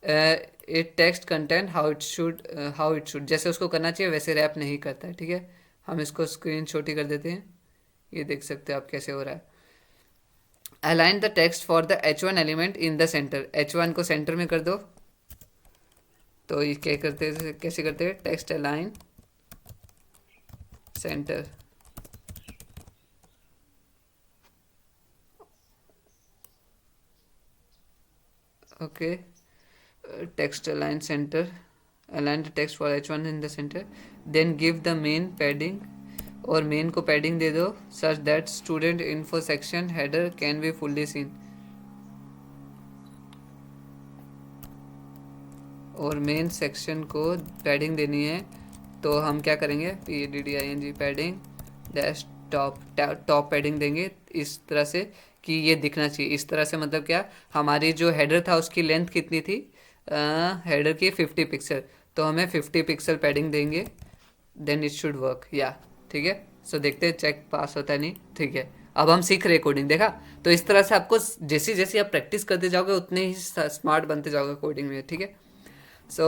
it text content how it should, जैसे उसको करना चाहिए वैसे रैप नहीं करता है, ठीक है। हम इसको स्क्रीन छोटी कर देते हैं, ये देख सकते हो आप कैसे हो रहा है। Align the text for the H1 element in the centre, H1 को सेंटर में कर दो, तो ये क्या करते हैं, कैसे करते हैं, text align centre, okay. Text align centre, align the text for H1 in the center, then give the main padding और मेन को पैडिंग दे दो such that student info section header can be fully seen. और main section को padding देनी है तो हम क्या करेंगे, PADDING padding dash top padding देंगे इस तरह से कि ये दिखना चाहिए। इस तरह से मतलब क्या, हमारी जो हेडर था उसकी लेंथ कितनी थी, हेडर की 50 पिक्सल, तो हमें 50 पिक्सल पैडिंग देंगे, देन इट शुड वर्क या। ठीक है, सो देखते हैं चेक पास होता है नहीं। ठीक है, अब हम सीख रहे कोडिंग, देखा। तो इस तरह से आपको जैसी जैसी आप प्रैक्टिस करते जाओगे उतने ही स्मार्ट बनते जाओगे कोडिंग में। ठीक है, so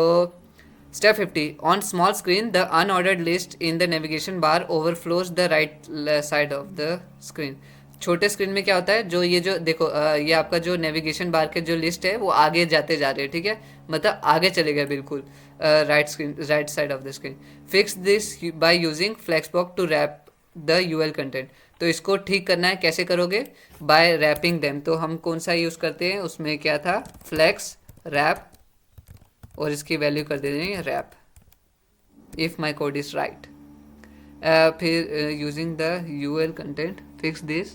step 50, on small screen the unordered list in the navigation bar overflows the right side of the screen। छोटे स्क्रीन में क्या होता है, जो ये जो देखो ये आपका जो नेविगेशन बार के जो लिस्ट है वो आगे जाते जा रहे हैं। ठीक है, मतलब आगे चले गए बिल्कुल right side of the screen. Fix this by using flexbox to wrap the UL content. तो इसको ठीक करना है, कैसे करोगे, बाय रैपिंग देम। तो हम कौन सा यूज़ करते हैं, उसमें क्या था, फ्लेक्स रैप, और इसकी वैल्यू कर दे देंगे wrap if my code is right. फिर using the UL content fix this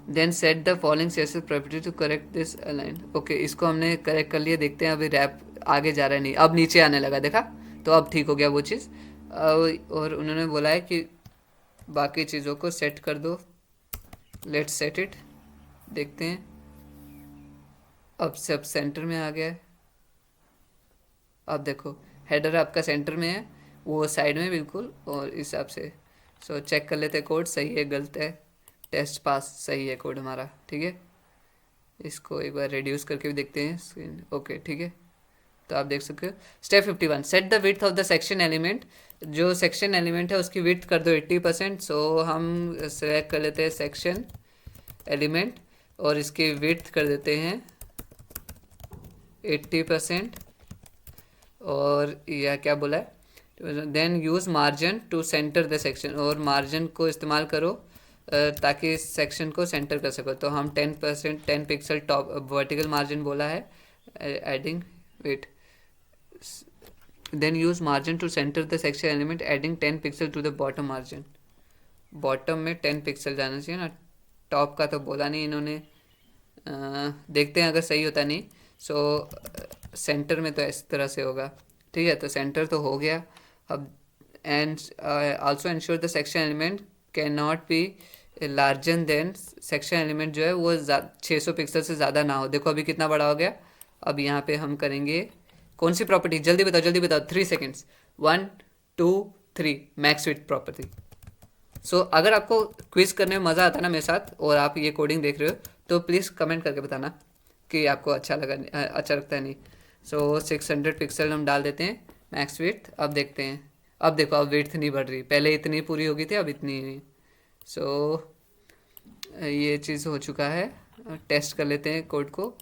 then set the following CSS property to correct this align. Okay, इसको हमने करेक्ट कर लिया, देखते हैं अभी रैप आगे जा रहा है नहीं, अब नीचे आने लगा, देखा। तो अब ठीक हो गया वो चीज़। और उन्होंने बोला है कि बाकी चीज़ों को सेट कर दो, लेट्स सेट इट, देखते हैं। अब सब सेंटर में आ गया है। अब देखो हेडर आपका सेंटर में है, वो साइड में बिल्कुल, और इस हिसाब से। सो चेक कर लेते हैं कोड सही है गलत है। टेस्ट पास, सही है कोड हमारा। ठीक है, इसको एक बार रिड्यूस करके भी देखते हैं स्क्रीन। ओके ठीक है, तो आप देख सकते हो। Step 51, set the width of the section element. जो सेक्शन एलिमेंट है उसकी विड्थ कर दो 80%। सो हम सेलेक्ट कर लेते हैं सेक्शन एलिमेंट और इसकी विड्थ कर देते हैं 80%। और यह क्या बोला है, then use margin to centre the section. और मार्जिन को इस्तेमाल करो ताकि इस सेक्शन को सेंटर कर सको। तो हम 10% 10 पिक्सल टॉप वर्टिकल मार्जिन बोला है, adding wait, then use margin to centre the section element adding 10 pixel to the bottom margin. Bottom में 10 पिक्सल जाना चाहिए ना, टॉप का तो बोला नहीं इन्होंने। देखते हैं अगर सही होता नहीं। सो सेंटर में तो इस तरह से होगा। ठीक है, तो सेंटर तो हो गया। अब and also ensure the section element can not be larger than, section element जो है वो 600 पिक्सल से ज़्यादा ना हो। देखो अभी कितना बड़ा हो गया। अब यहाँ पे हम करेंगे कौन सी प्रॉपर्टी, जल्दी बताओ जल्दी बताओ, 3 सेकेंड्स, 1 2 3, मैक्स विड्थ प्रॉपर्टी। सो अगर आपको क्विज करने में मज़ा आता ना मेरे साथ और आप ये कोडिंग देख रहे हो तो प्लीज़ कमेंट करके बताना कि आपको अच्छा लगा, अच्छा लगता है नहीं। सो 600 पिक्सल हम डाल देते हैं मैक्स विड्थ। अब देखते हैं, अब देखो अब विड्थ नहीं बढ़ रही, पहले इतनी पूरी हो गई थी अब इतनी नहीं। सो ये चीज़ हो चुका है। टेस्ट कर लेते हैं कोड को,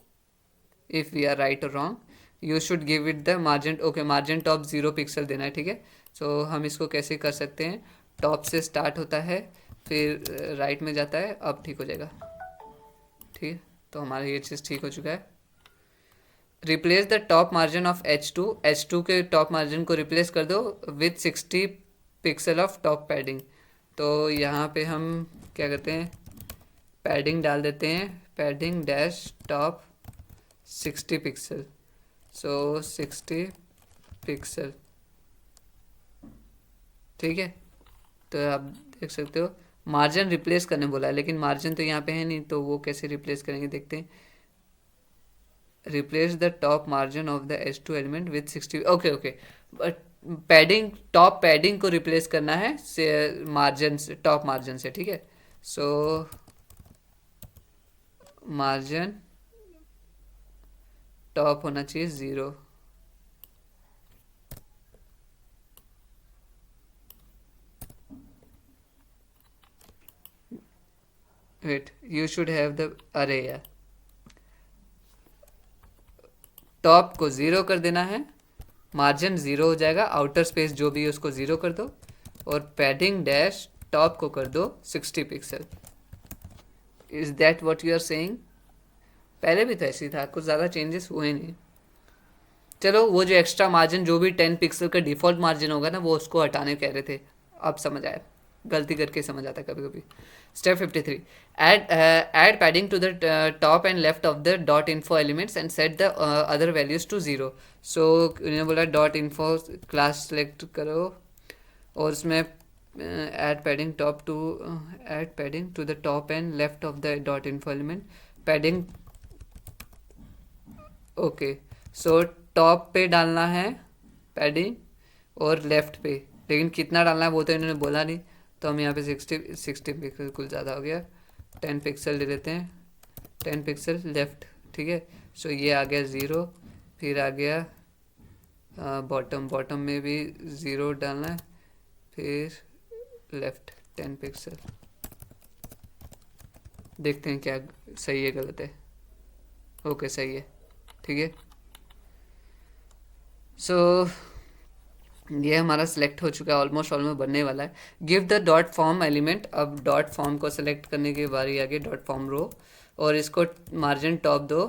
इफ़ वी आर राइट और wrong. You should give it the margin, okay margin top 0 pixel देना है। ठीक है, सो हम इसको कैसे कर सकते हैं, टॉप से स्टार्ट होता है फिर राइट में जाता है, अब ठीक हो जाएगा। ठीक है, तो हमारा ये चीज़ ठीक हो चुका है। Replace the top margin of H2 के टॉप मार्जिन को रिप्लेस कर दो with 60 pixel of top padding. तो यहाँ पे हम क्या करते हैं, पैडिंग डाल देते हैं, पैडिंग डैश टॉप 60 पिक्सल। सो 60 पिक्सल। ठीक है, तो आप देख सकते हो मार्जिन रिप्लेस करने बोला है, लेकिन मार्जिन तो यहाँ पे है नहीं, तो वो कैसे रिप्लेस करेंगे देखते हैं। Replace the top margin of the H2 element with 60। Okay okay, but padding, top padding को रिप्लेस करना है से मार्जिन से, टॉप मार्जिन से। ठीक है, सो मार्जिन टॉप होना चाहिए 0। Wait, you should have the, अरे यार, टॉप को 0 कर देना है, मार्जिन 0 हो जाएगा, आउटर स्पेस जो भी है उसको 0 कर दो, और पैडिंग डैश टॉप को कर दो 60 pixel. Is that what you are saying? पहले भी तो ऐसे ही था, कुछ ज़्यादा चेंजेस हुए नहीं। चलो वो जो एक्स्ट्रा मार्जिन जो भी 10 पिक्सल का डिफ़ॉल्ट मार्जिन होगा ना वो उसको हटाने कह रहे थे, अब समझ आया, गलती करके समझ आता है कभी कभी. Step 53. Add padding to the top and left of the dot info elements and set the other values to 0. So उन्होंने बोला dot info class select करो और उसमें add padding to the top and left of the dot info element. Padding okay. So top पे डालना है padding और left पे, लेकिन कितना डालना है वो तो इन्होंने बोला नहीं. तो हम यहाँ पे 60 पिक्सल कुछ ज़्यादा हो गया. 10 पिक्सल ले लेते हैं, 10 पिक्सल लेफ्ट. ठीक है. सो ये आ गया 0. फिर आ गया बॉटम में भी 0 डालना है. फिर लेफ्ट 10 पिक्सल. देखते हैं क्या सही है गलत है. ओके सही है. ठीक है. सो ये हमारा सिलेक्ट हो चुका है, ऑलमोस्ट बनने वाला है. Give the dot form element. अब डॉट फॉर्म को सेलेक्ट करने की बारी आ गई. डॉट फॉर्म रो और इसको मार्जिन टॉप दो.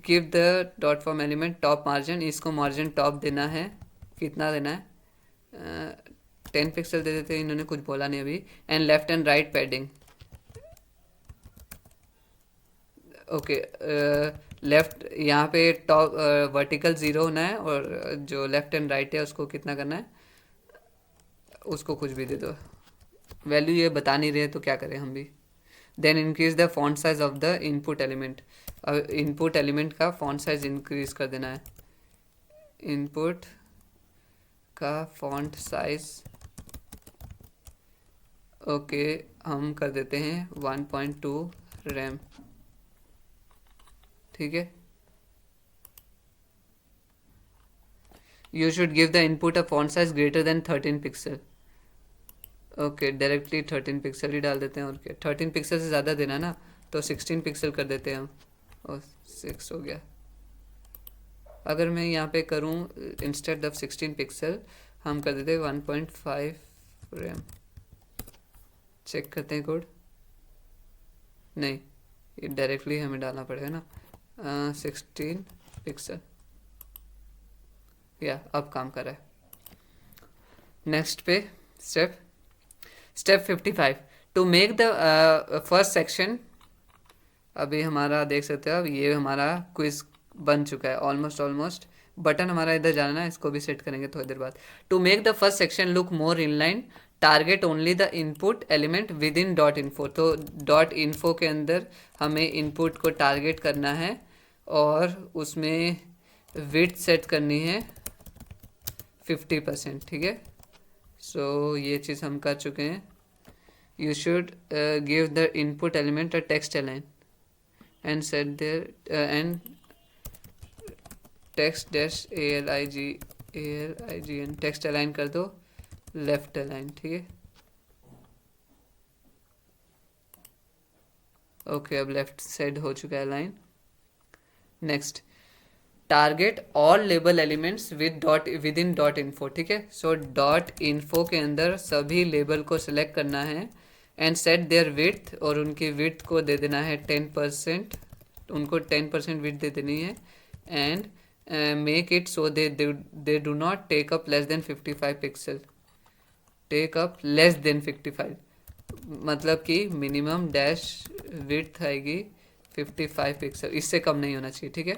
Give the dot form element top margin. इसको मार्जिन टॉप देना है. कितना देना है? 10 पिक्सल दे देते हैं, इन्होंने कुछ बोला नहीं अभी. And left and right padding. Okay. Left यहाँ पे टॉप वर्टिकल 0 होना है और जो लेफ्ट एंड राइट है उसको कितना करना है, उसको कुछ भी दे दो. वैल्यू ये बता नहीं रहे तो क्या करें हम भी. Then increase the font size of the input element. अब इनपुट एलिमेंट का फॉन्ट साइज इंक्रीज कर देना है. इनपुट का फॉन्ट साइज ओके हम कर देते हैं 1.2 रैम. ठीक है. You should give the input a font size greater than 13 pixel. Okay directly 13 pixel ही डाल देते हैं. और क्या 13 पिक्सल से ज़्यादा देना ना, तो 16 पिक्सल कर देते हैं हम. और 6 हो गया. अगर मैं यहाँ पे करूँ इंस्टेड ऑफ 16 पिक्सल हम कर देते हैं 1.5 रैम. चेक करते हैं कोड. नहीं, ये डायरेक्टली हमें डालना पड़ेगा ना. 16 पिक्सल. या अब काम कर रहा है. नेक्स्ट पे step 55. To make the first section. अभी हमारा देख सकते हो, अब ये हमारा क्विज बन चुका है ऑलमोस्ट. बटन हमारा इधर जाना है, इसको भी सेट करेंगे थोड़ी देर बाद. To make the first section look more inline target only the input element within dot info. तो डॉट इन्फो के अंदर हमें इनपुट को टारगेट करना है और उसमें विड्थ सेट करनी है 50%. ठीक है. सो ये चीज़ हम कर चुके हैं. You should give the input element a text align and set their and text dash ALIGN text align कर दो लेफ्ट अलाइन. ठीक है. ओके अब लेफ्ट साइड हो चुका है line. Next target all label elements with in dot info. ठीक है. सो डॉट इन्फो के अंदर सभी लेबल को सिलेक्ट करना है एंड सेट देयर विड्थ. और उनकी विड्थ को दे देना है 10%. उनको 10% विड्थ दे देनी है. And make it so they do not take up less than 55 पिक्सल. टेक अप लेस देन 55 मतलब कि मिनिमम डैश विड्थ आएगी 55 पिक्सल, इससे कम नहीं होना चाहिए. ठीक है.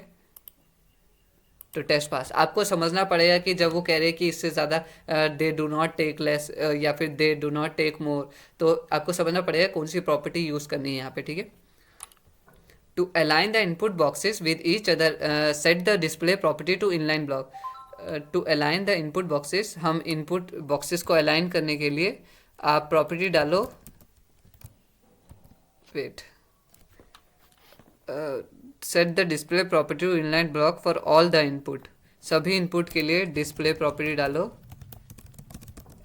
तो टेस्ट पास. आपको समझना पड़ेगा कि जब वो कह रहे हैं कि इससे ज़्यादा they do not take less या फिर they do not take more, तो आपको समझना पड़ेगा कौन सी प्रॉपर्टी यूज़ करनी है यहाँ पे. ठीक है. To align the input boxes with each other set the display property to inline block. To align the input boxes, हम इनपुट बॉक्सेस को अलाइन करने के लिए आप प्रॉपर्टी डालो. Wait. Set the display property to inline block for all the input. सभी input के लिए डिस्प्ले प्रॉपर्टी डालो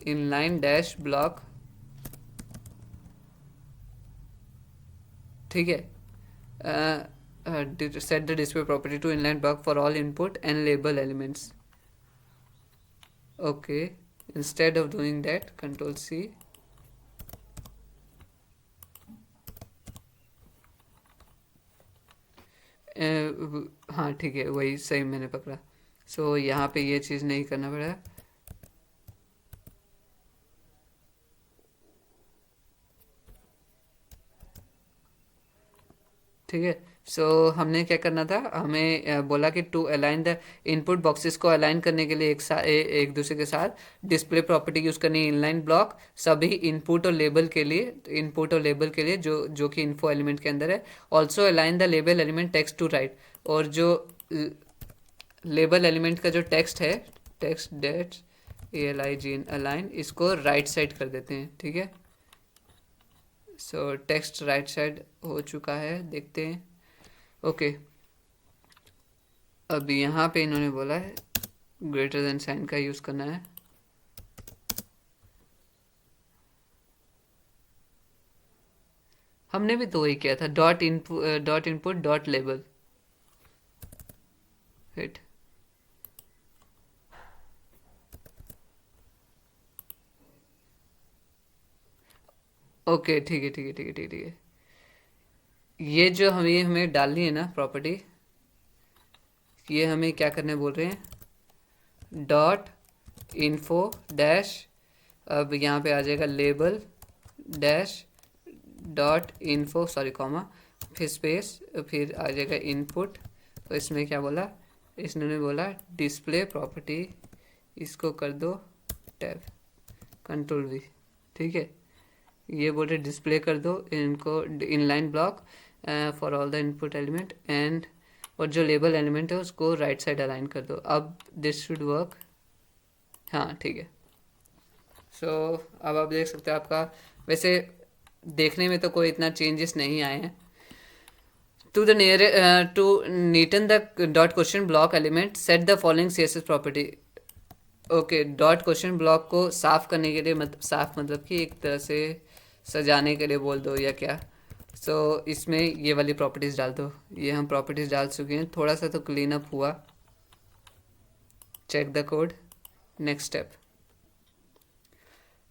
इनलाइन डैश ब्लॉक. ठीक है. Set the display property to inline block for all input and label elements. Okay. Instead of doing that control C. हाँ ठीक है, वही सही मैंने पकड़ा. सो यहाँ पे ये चीज़ नहीं करना पड़ा. ठीक है। सो हमने क्या करना था, हमें बोला कि to align the input boxes को अलाइन करने के लिए एक दूसरे के साथ डिस्प्ले प्रॉपर्टी यूज़ करनी है इनलाइन ब्लॉक सभी इनपुट और लेबल के लिए, जो कि इन्फो एलिमेंट के अंदर है। Also align the label element text to right, और जो लेबल एलिमेंट का जो टेक्स्ट है, टेक्स्ट डेट ALIGN अलाइन, इसको राइट साइड कर देते हैं, ठीक है। सो टेक्स्ट राइट साइड हो चुका है, देखते हैं। ओके अब यहाँ पे इन्होंने बोला है ग्रेटर देन साइन का यूज़ करना है। हमने भी तो वही किया था, dot input dot label, hit. Okay ठीक है ठीक है ठीक है ठीक है ठीक है। ये जो हमें डालनी है ना प्रॉपर्टी, ये हमें क्या करने बोल रहे हैं, डॉट इन्फो डैश, अब यहाँ पे आ जाएगा label dash dot info, sorry comma, फिर स्पेस, फिर आ जाएगा इनपुट। तो इसमें क्या बोला, इसने बोला डिस्प्ले प्रॉपर्टी, इसको कर दो टैब, कंट्रोल V, ठीक है। ये बोल रहे डिस्प्ले कर दो इनको inline block for all the input element and, और जो लेबल एलिमेंट है उसको राइट साइड अलाइन कर दो। अब दिस शुड वर्क, हाँ ठीक है। सो अब आप देख सकते हैं, आपका वैसे देखने में तो कोई इतना चेंजेस नहीं आए हैं। To the near to neaten the dot question block element set the following CSS property. Okay dot question block को साफ करने के लिए, साफ मतलब कि एक तरह से सजाने के लिए बोल दो या क्या। सो इसमें ये वाली प्रॉपर्टीज़ डाल दो। ये हम प्रॉपर्टीज़ डाल चुके हैं, थोड़ा सा तो क्लीन अप हुआ। Check the code, next step.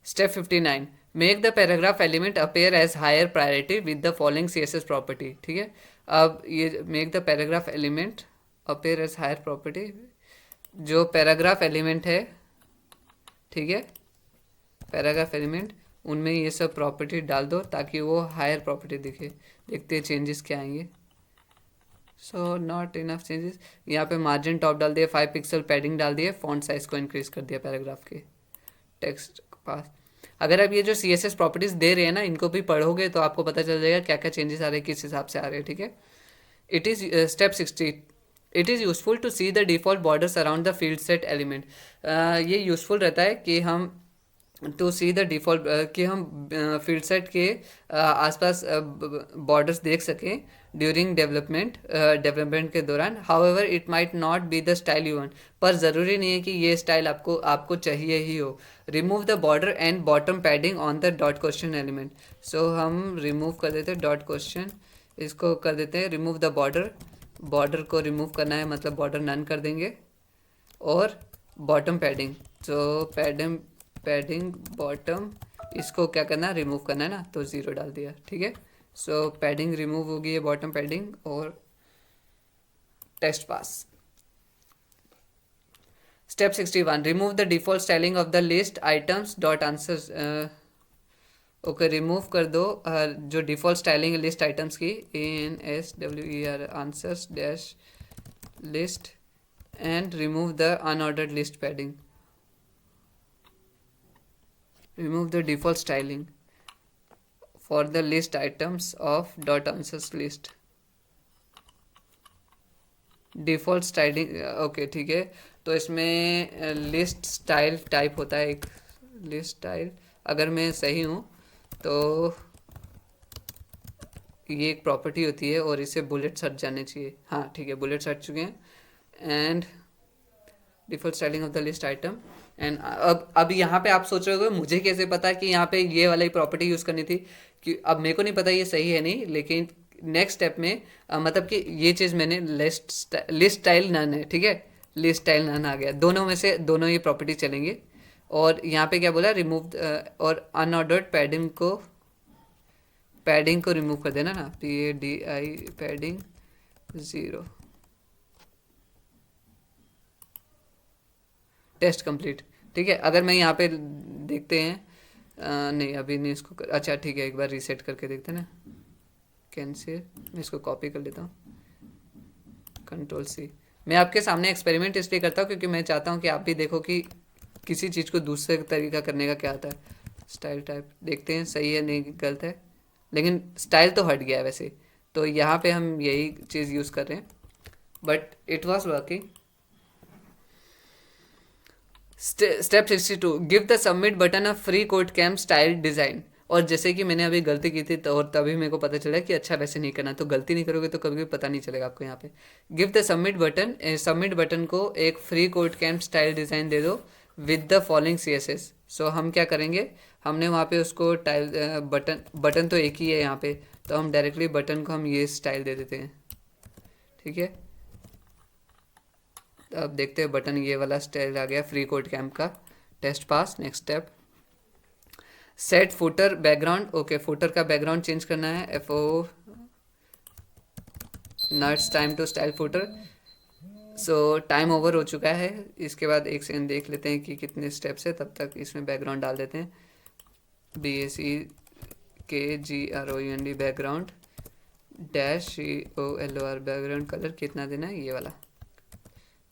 Step 59, make the paragraph element appear as higher priority with the following CSS property, ठीक है। अब ये make the paragraph element appear as higher property, जो पैराग्राफ एलिमेंट है, ठीक है, paragraph element, उनमें ये सब प्रॉपर्टी डाल दो ताकि वो हायर प्रॉपर्टी दिखे। देखते हैं चेंजेस क्या आएंगे। So not enough changes. यहाँ पे मार्जिन टॉप डाल दिया, 5 पिक्सल पैडिंग डाल दिया, फॉन्ट साइज को इंक्रीज कर दिया पैराग्राफ के, टेक्स्ट पास। अगर आप ये जो CSS प्रॉपर्टीज़ दे रहे हैं ना, इनको भी पढ़ोगे तो आपको पता चल जाएगा क्या क्या चेंजेस आ रहे हैं, किस हिसाब से आ रहे हैं, ठीक है। It is step 60, it is useful to see the default borders around the field set element. ये यूजफुल रहता है कि हम टू सी द डिफ़ॉल्ट, कि हम फील्ड सेट के आसपास बॉर्डर्स देख सकें ड्यूरिंग डेवलपमेंट के दौरान। However it might not be the style you want, पर ज़रूरी नहीं है कि ये स्टाइल आपको चाहिए ही हो। Remove the border and bottom padding on the dot question element. So हम रिमूव कर देते हैं डॉट क्वेश्चन, इसको कर देते हैं रिमूव द बॉर्डर, बॉर्डर को रिमूव करना है मतलब बॉर्डर नन कर देंगे, और बॉटम पैडिंग, तो पैडिंग बॉटम, इसको क्या करना है, रिमूव करना है ना, तो 0 डाल दिया, ठीक है। सो पैडिंग रिमूव होगी है, बॉटम पैडिंग, और test pass. Step 61, remove the default styling of the list items dot answers. Okay remove कर दो जो डिफॉल्ट स्टाइलिंग है लिस्ट आइटम्स की, ANSWER answers dash list, and remove the unordered list padding. Remove the default styling for the list items of dot answers list. Default styling, okay ठीक है। तो इसमें list style type होता है एक, list style, अगर मैं सही हूँ तो ये एक प्रॉपर्टी होती है और इसे बुलेट्स हट जाने चाहिए। हाँ ठीक है, बुलेट्स हट चुके हैं। And default styling of the list item, and अब यहाँ पे आप सोच रहे हो मुझे कैसे पता कि यहाँ पे ये वाली प्रॉपर्टी यूज़ करनी थी, कि अब मेरे को नहीं पता ये सही है नहीं, लेकिन नेक्स्ट स्टेप में मतलब कि ये चीज़ मैंने लिस्ट स्टाइल नन है, ठीक है, लिस्ट स्टाइल नन आ गया, दोनों में से दोनों ये प्रॉपर्टी चलेंगे। और यहाँ पे क्या बोला, रिमूव और अनऑर्डर्ड पैडिंग को रिमूव कर देना ना, PADI पैडिंग 0। टेस्ट कंप्लीट, ठीक है। अगर मैं यहाँ पे देखते हैं नहीं अभी नहीं इसको अच्छा ठीक है, एक बार रीसेट करके देखते हैं ना कैंसिल, मैं इसको कॉपी कर लेता हूँ, कंट्रोल C। मैं आपके सामने एक्सपेरिमेंट इसलिए करता हूँ क्योंकि मैं चाहता हूँ कि आप भी देखो कि किसी चीज़ को दूसरे तरीका करने का क्या आता है। स्टाइल टाइप देखते हैं सही है नहीं गलत है, लेकिन स्टाइल तो हट गया है वैसे, तो यहाँ पे हम यही चीज़ यूज़ कर रहे हैं, but it was working. Step 62, give the submit button a free code camp style design. और जैसे कि मैंने अभी गलती की थी तो और तभी मेरे को पता चला कि अच्छा वैसे नहीं करना, तो गलती नहीं करोगे तो कभी भी पता नहीं चलेगा आपको। यहाँ पे गिव द सबमिट बटन को एक free code camp style design दे दो with the following CSS। So हम क्या करेंगे, हमने वहाँ पे उसको टाइल बटन तो एक ही है यहाँ पे, तो हम डायरेक्टली बटन को हम ये स्टाइल दे देते हैं, ठीक है। अब देखते हैं बटन ये वाला स्टाइल आ गया फ्री कोड कैम्प का। Test pass. Next step, set footer background. Okay, footer का बैकग्राउंड चेंज करना है, FO नट्स time to style footer. So time over हो चुका है, इसके बाद एक सेकंड देख लेते हैं कि कितने स्टेप्स है, तब तक इसमें बैकग्राउंड डाल देते हैं। BACKGROUND background -COLOR background colour कितना देना है, ये वाला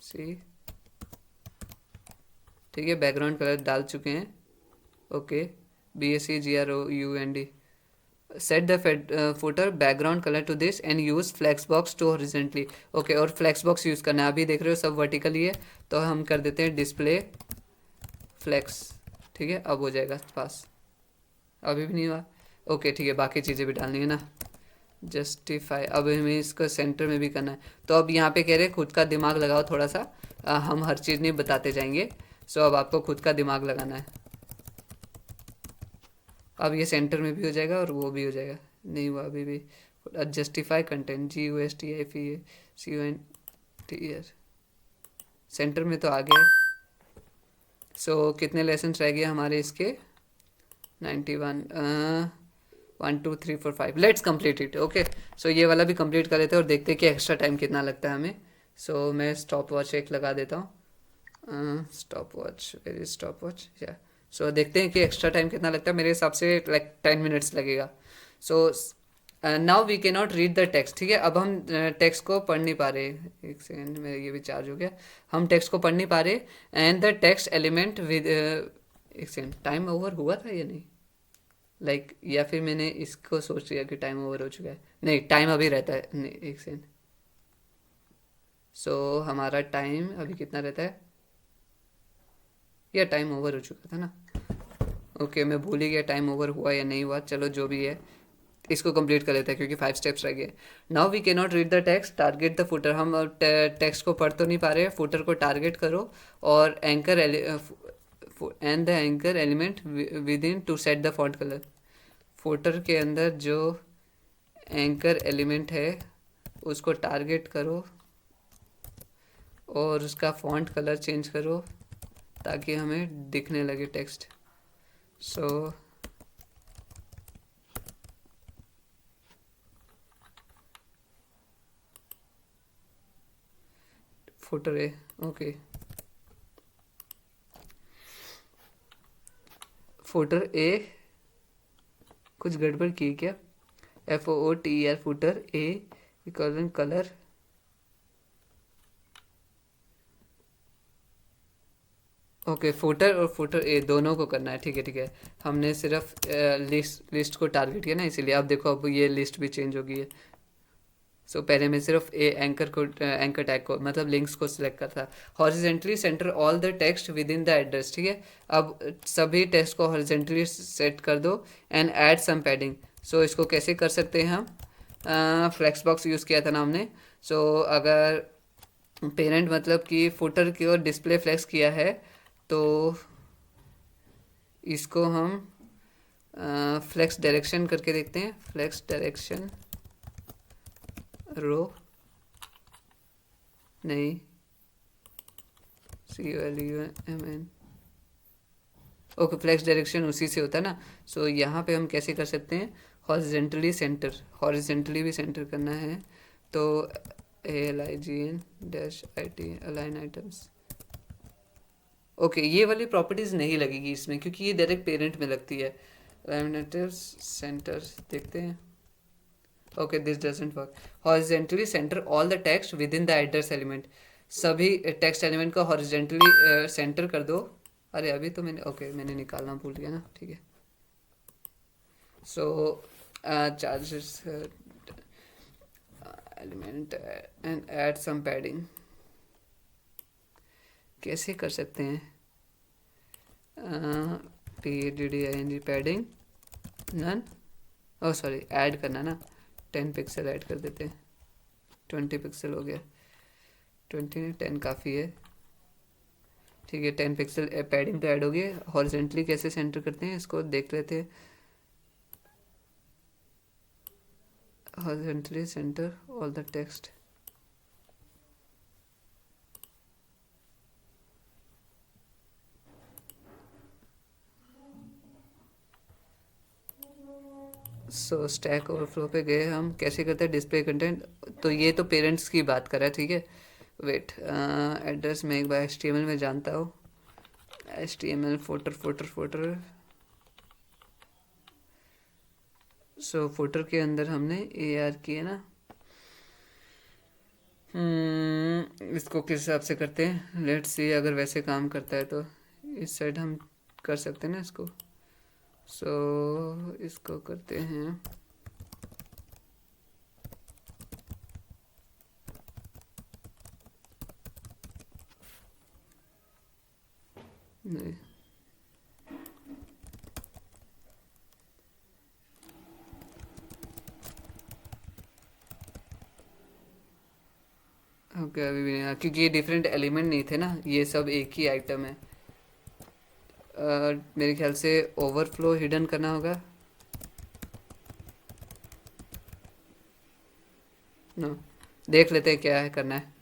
सी, ठीक है। बैकग्राउंड कलर डाल चुके हैं। Okay, BACGROUND set the footer background colour to this and use flex box to horizontally. Okay, और फ्लैक्स बॉक्स यूज़ करना है, अभी देख रहे हो सब वर्टिकली है, तो हम कर देते हैं डिस्प्ले फ्लैक्स, ठीक है। अब हो जाएगा पास, अभी भी नहीं हुआ। ओके ठीक है, बाकी चीज़ें भी डालनी है ना, जस्टिफाई। अब हमें इसको सेंटर में भी करना है, तो अब यहाँ पे कह रहे हैं खुद का दिमाग लगाओ थोड़ा सा, हम हर चीज़ नहीं बताते जाएंगे। सो अब आपको खुद का दिमाग लगाना है। अब ये सेंटर में भी हो जाएगा और वो भी हो जाएगा, नहीं हुआ अभी भी। जस्टिफाई कंटेंट GUSTIFACONTER, सेंटर में तो आ गया। सो कितने लेसन रह गए हमारे इसके, 91, 1 2 3 4 5। Let's complete it. ओके, सो ये वाला भी कंप्लीट कर लेते हैं और देखते हैं कि एक्स्ट्रा टाइम कितना लगता है हमें। सो मैं स्टॉप वॉच एक लगा देता हूँ, stop watch, very stop watch या। सो देखते हैं कि एक्स्ट्रा टाइम कितना लगता है, मेरे हिसाब से लाइक 10 मिनट्स लगेगा। So now we cannot read the text, ठीक है। अब हम टेक्स्ट को पढ़ नहीं पा रहे, एक सेकेंड मेरा ये भी चार्ज हो गया, हम टेक्स्ट को पढ़ नहीं पा रहे। And the text element with, एक सेकेंड, टाइम ओवर हुआ था या नहीं, लाइक या फिर मैंने इसको सोच लिया कि टाइम ओवर हो चुका है, नहीं टाइम अभी रहता है, नहीं एक सेकेंड। सो हमारा टाइम अभी कितना रहता है, या टाइम ओवर हो चुका था ना। ओके मैं भूल ही गया टाइम ओवर हुआ या नहीं हुआ, चलो जो भी है इसको कंप्लीट कर लेते हैं क्योंकि 5 स्टेप्स रह गए। Now we cannot read the text, target the footer. हम टेक्स्ट को पढ़ तो नहीं पा रहे, फुटर को टारगेट करो और anchor and the anchor element within to set the font colour. Footer के अंदर जो एंकर एलिमेंट है उसको टारगेट करो और उसका फॉन्ट कलर चेंज करो ताकि हमें दिखने लगे टेक्स्ट। सो फुटर है, ओके फुटर ए, कुछ गड़बड़ की क्या, FOOTER फुटर ए इक्वल कलर, ओके फुटर और फुटर ए दोनों को करना है, ठीक है ठीक है। हमने सिर्फ लिस्ट को टारगेट किया ना इसीलिए, अब देखो अब ये लिस्ट भी चेंज हो गई है। सो पहले मैं सिर्फ एंकर टैग को मतलब लिंक्स को सिलेक्ट करता। Horizontally centre all the text with in the address, ठीक है। अब सभी टेक्स्ट को हॉरिजेंटली सेट कर दो एंड ऐड सम पैडिंग। सो इसको कैसे कर सकते हैं हम, फ्लैक्स बॉक्स यूज़ किया था ना हमने। सो अगर पेरेंट मतलब कि फुटर की ओर डिस्प्ले फ्लैक्स किया है तो इसको हम फ्लैक्स डायरेक्शन करके देखते हैं। फ्लैक्स डायरेक्शन रो नहीं, COLUMN, ओके फ्लैक्स डायरेक्शन उसी से होता है ना। सो यहाँ पे हम कैसे कर सकते हैं, हॉरिजेंटली सेंटर, हॉरिजेंटली भी सेंटर करना है तो ALIGN-IT अलाइन आइटम्स। ओके ये वाली प्रॉपर्टीज़ नहीं लगेगी इसमें क्योंकि ये डायरेक्ट पेरेंट में लगती है। अलाइन आइटम्स सेंटर देखते हैं, okay, this doesn't work. Horizontally centre all the text with in the address element. सभी टेक्स्ट एलिमेंट को हॉरिजेंटली सेंटर कर दो. अरे अभी तो मैंने मैंने निकालना भूल गया ना. ठीक है. So charges element and add some padding. कैसे कर सकते हैं? PADDING padding none. Oh sorry, add करना ना. 10 पिक्सल ऐड कर देते हैं. 20 पिक्सल हो गया. 20 नहीं, 10 काफ़ी है. ठीक है, 10 पिक्सल पैडिंग तो ऐड हो गई. हॉरिजेंटली कैसे सेंटर करते हैं इसको देख लेते हैं. horizontally center all the text. So stack overflow पे गए हम. कैसे करते हैं डिस्प्ले कंटेंट? तो ये तो पेरेंट्स की बात कर रहा है. ठीक है, वेट. एड्रेस में एक बार HTML में जानता हूँ. HTML footer. सो फुटर के अंदर हमने AR किया ना. इसको किस हिसाब से करते हैं? लेट्स सी. अगर वैसे काम करता है तो इस साइड हम कर सकते हैं ना इसको. सो इसको करते हैं. नहीं, ओके अभी भी नहीं आया क्योंकि ये डिफरेंट एलिमेंट नहीं थे ना. ये सब एक ही आइटम है. मेरे ख्याल से ओवरफ्लो हिडन करना होगा. नो, देख लेते हैं क्या है करना है.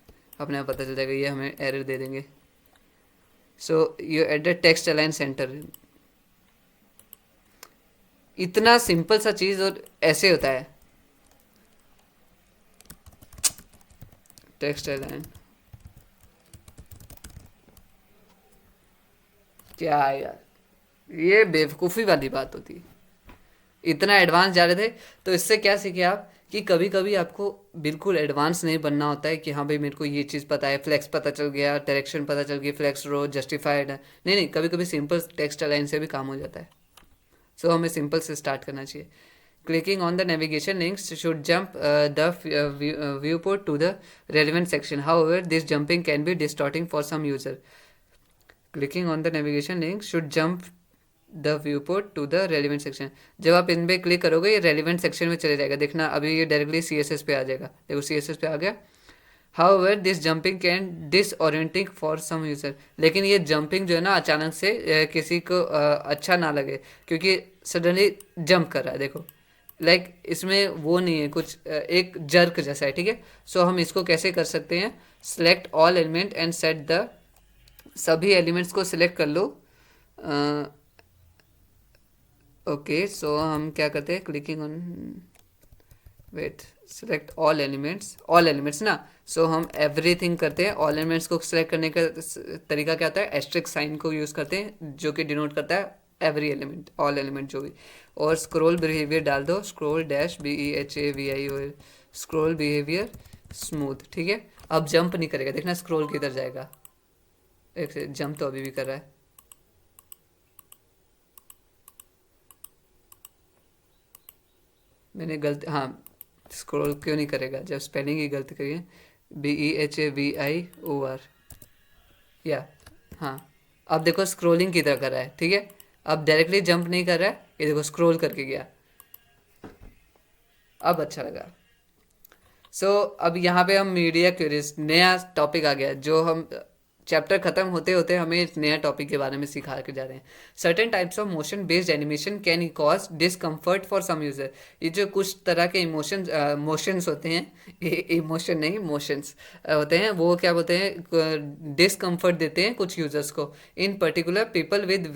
अपने आप पता चल जाएगा. ये हमें एरर दे देंगे. So you added text align centre. इतना सिंपल सा चीज़ और ऐसे होता है. टेक्स्ट अलाइन क्या है यार? ये बेवकूफ़ी वाली बात होती है. इतना एडवांस जा रहे थे. तो इससे क्या सीखे आप कि कभी कभी आपको बिल्कुल एडवांस नहीं बनना होता है कि हाँ भाई मेरे को ये चीज़ पता है, फ्लेक्स पता चल गया, डायरेक्शन पता चल गई, फ्लेक्स रो जस्टिफाइड है. नहीं नहीं, कभी कभी सिंपल टेक्स्ट अलाइन से भी काम हो जाता है. सो हमें सिंपल से स्टार्ट करना चाहिए. Clicking on the navigation links should jump the viewport to the relevant section. However, this jumping can be distorting for some user. Clicking on the navigation link should jump the viewport to the relevant section. जब आप इन पर click करोगे ये relevant section में चले जाएगा. देखना अभी ये डायरेक्टली CSS पे आ जाएगा. देखो CSS पे आ गया. However this jumping can disorienting for some user. लेकिन ये जंपिंग जो है ना अचानक से किसी को अच्छा ना लगे क्योंकि सडनली जंप कर रहा है. देखो लाइक इसमें वो नहीं है कुछ, एक जर्क जैसा है. ठीक है. सो हम इसको कैसे कर सकते हैं? Select all element and set the. सभी एलिमेंट्स को सिलेक्ट कर लो. ओके सो हम क्या करते हैं? Clicking on, wait, select all elements ना. सो हम एवरीथिंग करते हैं. ऑल एलिमेंट्स को सेलेक्ट करने का तरीका क्या होता है? एस्ट्रिक साइन को यूज़ करते हैं जो कि डिनोट करता है एवरी एलिमेंट, ऑल एलिमेंट जो भी. और स्क्रॉल बिहेवियर डाल दो. Scroll dash BEHAVIOR. Scroll behaviour smooth. ठीक है. अब जंप नहीं करेगा. देखना स्क्रॉल किधर जाएगा. एक से जंप तो अभी भी कर रहा है. मैंने गलती, हाँ स्क्रॉल क्यों नहीं करेगा जब स्पेलिंग ही गलती करिए. BEHAVIOR. या हाँ, अब देखो स्क्रॉलिंग की तरह कर रहा है. ठीक है. अब डायरेक्टली जंप नहीं कर रहा है. ये देखो स्क्रॉल करके गया. अब अच्छा लगा. सो अब यहाँ पे हम मीडिया क्यूरीज, नया टॉपिक आ गया जो हम चैप्टर खत्म होते होते हमें एक नया टॉपिक के बारे में सिखा के जा रहे हैं. Certain types of motion based animation can cause discomfort for some user. ये जो कुछ तरह के मोशंस होते हैं, इमोशन नहीं मोशंस होते हैं, वो क्या बोलते हैं? डिसकम्फर्ट देते हैं कुछ यूजर्स को. इन particular people with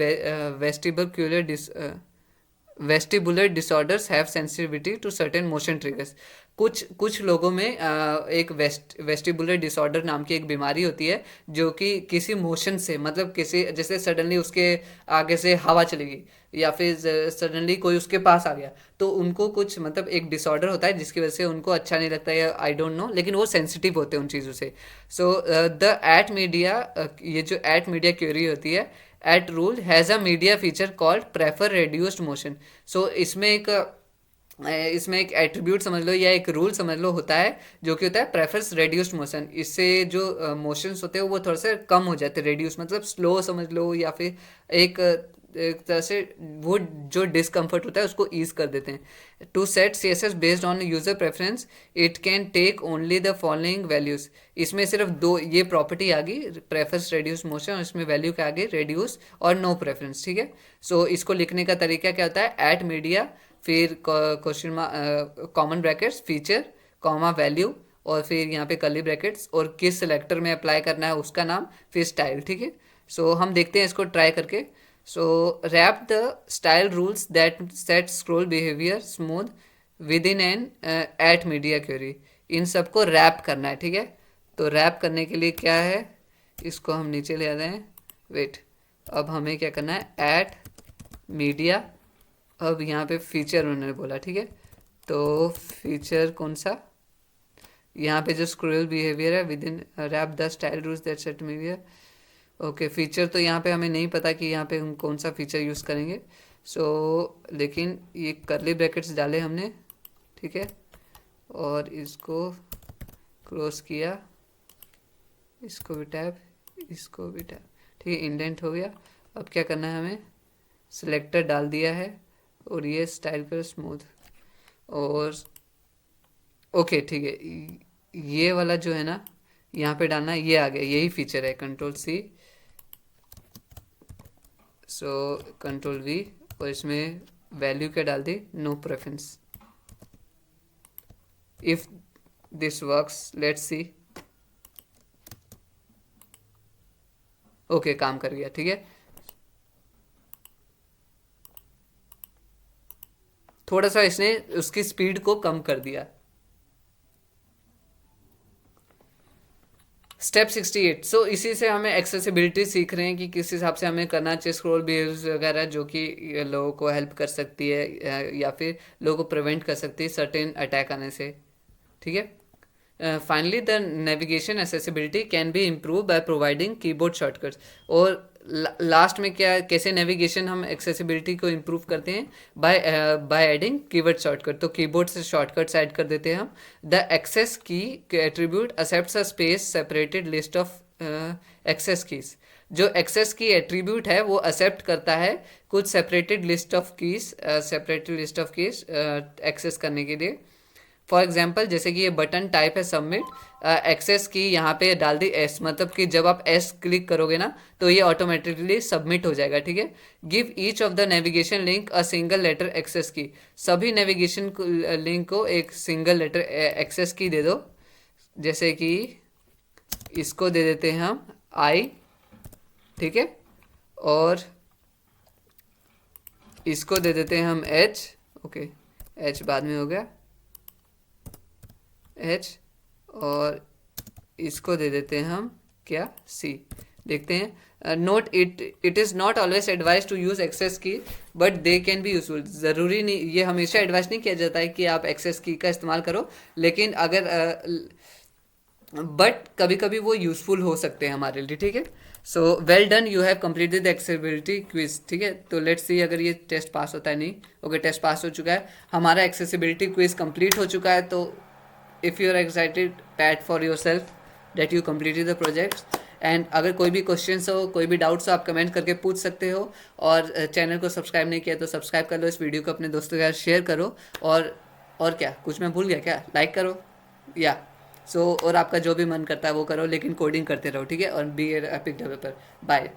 vestibular disorders have sensitivity to certain motion triggers. कुछ लोगों में एक वेस्टिबुलर डिसऑर्डर नाम की एक बीमारी होती है, जो कि किसी मोशन से, मतलब किसी, जैसे सडनली उसके आगे से हवा चलेगी या फिर सडनली कोई उसके पास आ गया, तो उनको कुछ मतलब एक डिसऑर्डर होता है जिसकी वजह से उनको अच्छा नहीं लगता, या आई डोंट नो, लेकिन वो सेंसिटिव होते हैं उन चीज़ों से. सो द एट मीडिया, ये जो एट मीडिया क्यूरी होती है, at rule has a media feature called prefer reduced motion. So इसमें एक एट्रीब्यूट समझ लो या एक रूल समझ लो होता है, जो कि होता है प्रेफर्स रेड्यूस्ड मोशन. इससे जो मोशंस होते हैं वो थोड़ा सा कम हो जाते हैं. रेड्यूस मतलब स्लो समझ लो, या फिर एक तरह से वो जो डिस्कम्फर्ट होता है उसको ईज कर देते हैं. To set CSS based on user preference, it can take only the following values. इसमें सिर्फ दो ये प्रॉपर्टी आ गई, प्रेफर्स रेड्यूस मोशन, और इसमें वैल्यू क्या आ गई, रेड्यूस और नो प्रेफरेंस. ठीक है. सो इसको लिखने का तरीका क्या होता है, एट मीडिया, फिर question common brackets, feature, comma value, और फिर यहाँ पे कर्ली ब्रैकेट्स, और किस सेलेक्टर में अप्लाई करना है उसका नाम, फिर स्टाइल. ठीक है. सो हम देखते हैं इसको ट्राई करके. So wrap the style rules that set scroll behaviour smooth within an at media query. इन सबको रैप करना है. ठीक है. तो रैप करने के लिए क्या है, इसको हम नीचे ले आते हैं. वेट, अब हमें क्या करना है, एट मीडिया, अब यहाँ पे फीचर उन्होंने बोला. ठीक है. तो फीचर कौन सा, यहाँ पे जो स्क्रोल बिहेवियर है, with in rap the style rules that set media. Okay, feature तो यहाँ पे हमें नहीं पता कि यहाँ पे हम कौन सा फीचर यूज़ करेंगे. लेकिन ये कर्ली ब्रैकेट्स डाले हमने. ठीक है. और इसको क्लोज किया, इसको भी टैब, इसको भी टैब. ठीक है, इंडेंट हो गया. अब क्या करना है, हमें सिलेक्टर डाल दिया है, और ये स्टाइल कर स्मूथ, और ओके ठीक है. ये वाला जो है ना, यहाँ पे डालना, ये आ गया, यही फीचर है. कंट्रोल-C, सो कंट्रोल-V, और इसमें वैल्यू क्या डाल दी, no preference. If this works, let's see. Okay, काम कर गया. ठीक है. थोड़ा सा इसने उसकी स्पीड को कम कर दिया. स्टेप 68. सो इसी से हमें एक्सेसिबिलिटी सीख रहे हैं कि किस हिसाब से हमें करना चाहिए स्क्रॉल बिहेवियर्स वगैरह, जो कि लोगों को हेल्प कर सकती है या फिर लोगों को प्रिवेंट कर सकती है सर्टेन अटैक आने से. ठीक है. Finally the navigation accessibility can be improve by providing keyboard shortcuts. और लास्ट में क्या, कैसे नेविगेशन हम एक्सेसिबिलिटी को इम्प्रूव करते हैं, बाय एडिंग कीवर्ड शॉर्टकट. तो कीबोर्ड से शॉर्टकट्स ऐड कर देते हैं हम. The access key attribute accepts a space separated list of access keys. जो एक्सेस की एट्रीब्यूट है वो एक्सेप्ट करता है कुछ separated list of keys, access करने के लिए. फॉर एग्जाम्पल, जैसे कि ये बटन टाइप है सबमिट, एक्सेस की यहाँ पे डाल दी S, मतलब कि जब आप S क्लिक करोगे ना तो ये ऑटोमेटिकली सबमिट हो जाएगा. ठीक है. Give each of the navigation link a single letter access key. सभी नेविगेशन लिंक को एक सिंगल लेटर एक्सेस की दे दो. जैसे कि इसको दे देते हैं हम I. ठीक है. और इसको दे देते हैं हम H. ओके, H बाद में हो गया, H. और इसको दे देते हैं हम क्या, C. देखते हैं. Note, it is not always advise to use access key, but they can be useful. ज़रूरी नहीं, ये हमेशा एडवाइस नहीं किया जाता है कि आप एक्सेस की का इस्तेमाल करो, लेकिन अगर बट कभी कभी वो यूज़फुल हो सकते हैं हमारे लिए. ठीक है. So well done, you have completed the accessibility quiz. ठीक है. तो लेट्स सी अगर ये टेस्ट पास होता है. नहीं, ओके, टेस्ट पास हो चुका है, हमारा एक्सेसिबिलिटी क्विज कंप्लीट हो चुका है. तो if you are excited, pat for yourself that you completed the projects. And अगर कोई भी क्वेश्चंस हो, कोई भी डाउट्स हो, आप कमेंट करके पूछ सकते हो. और चैनल को सब्सक्राइब नहीं किया तो सब्सक्राइब कर लो, इस वीडियो को अपने दोस्तों के साथ शेयर करो. और क्या, कुछ मैं भूल गया क्या, लाइक करो या और आपका जो भी मन करता है वो करो, लेकिन कोडिंग करते रहो. ठीक है. और बी ए एपिक डेवलपर. बाय.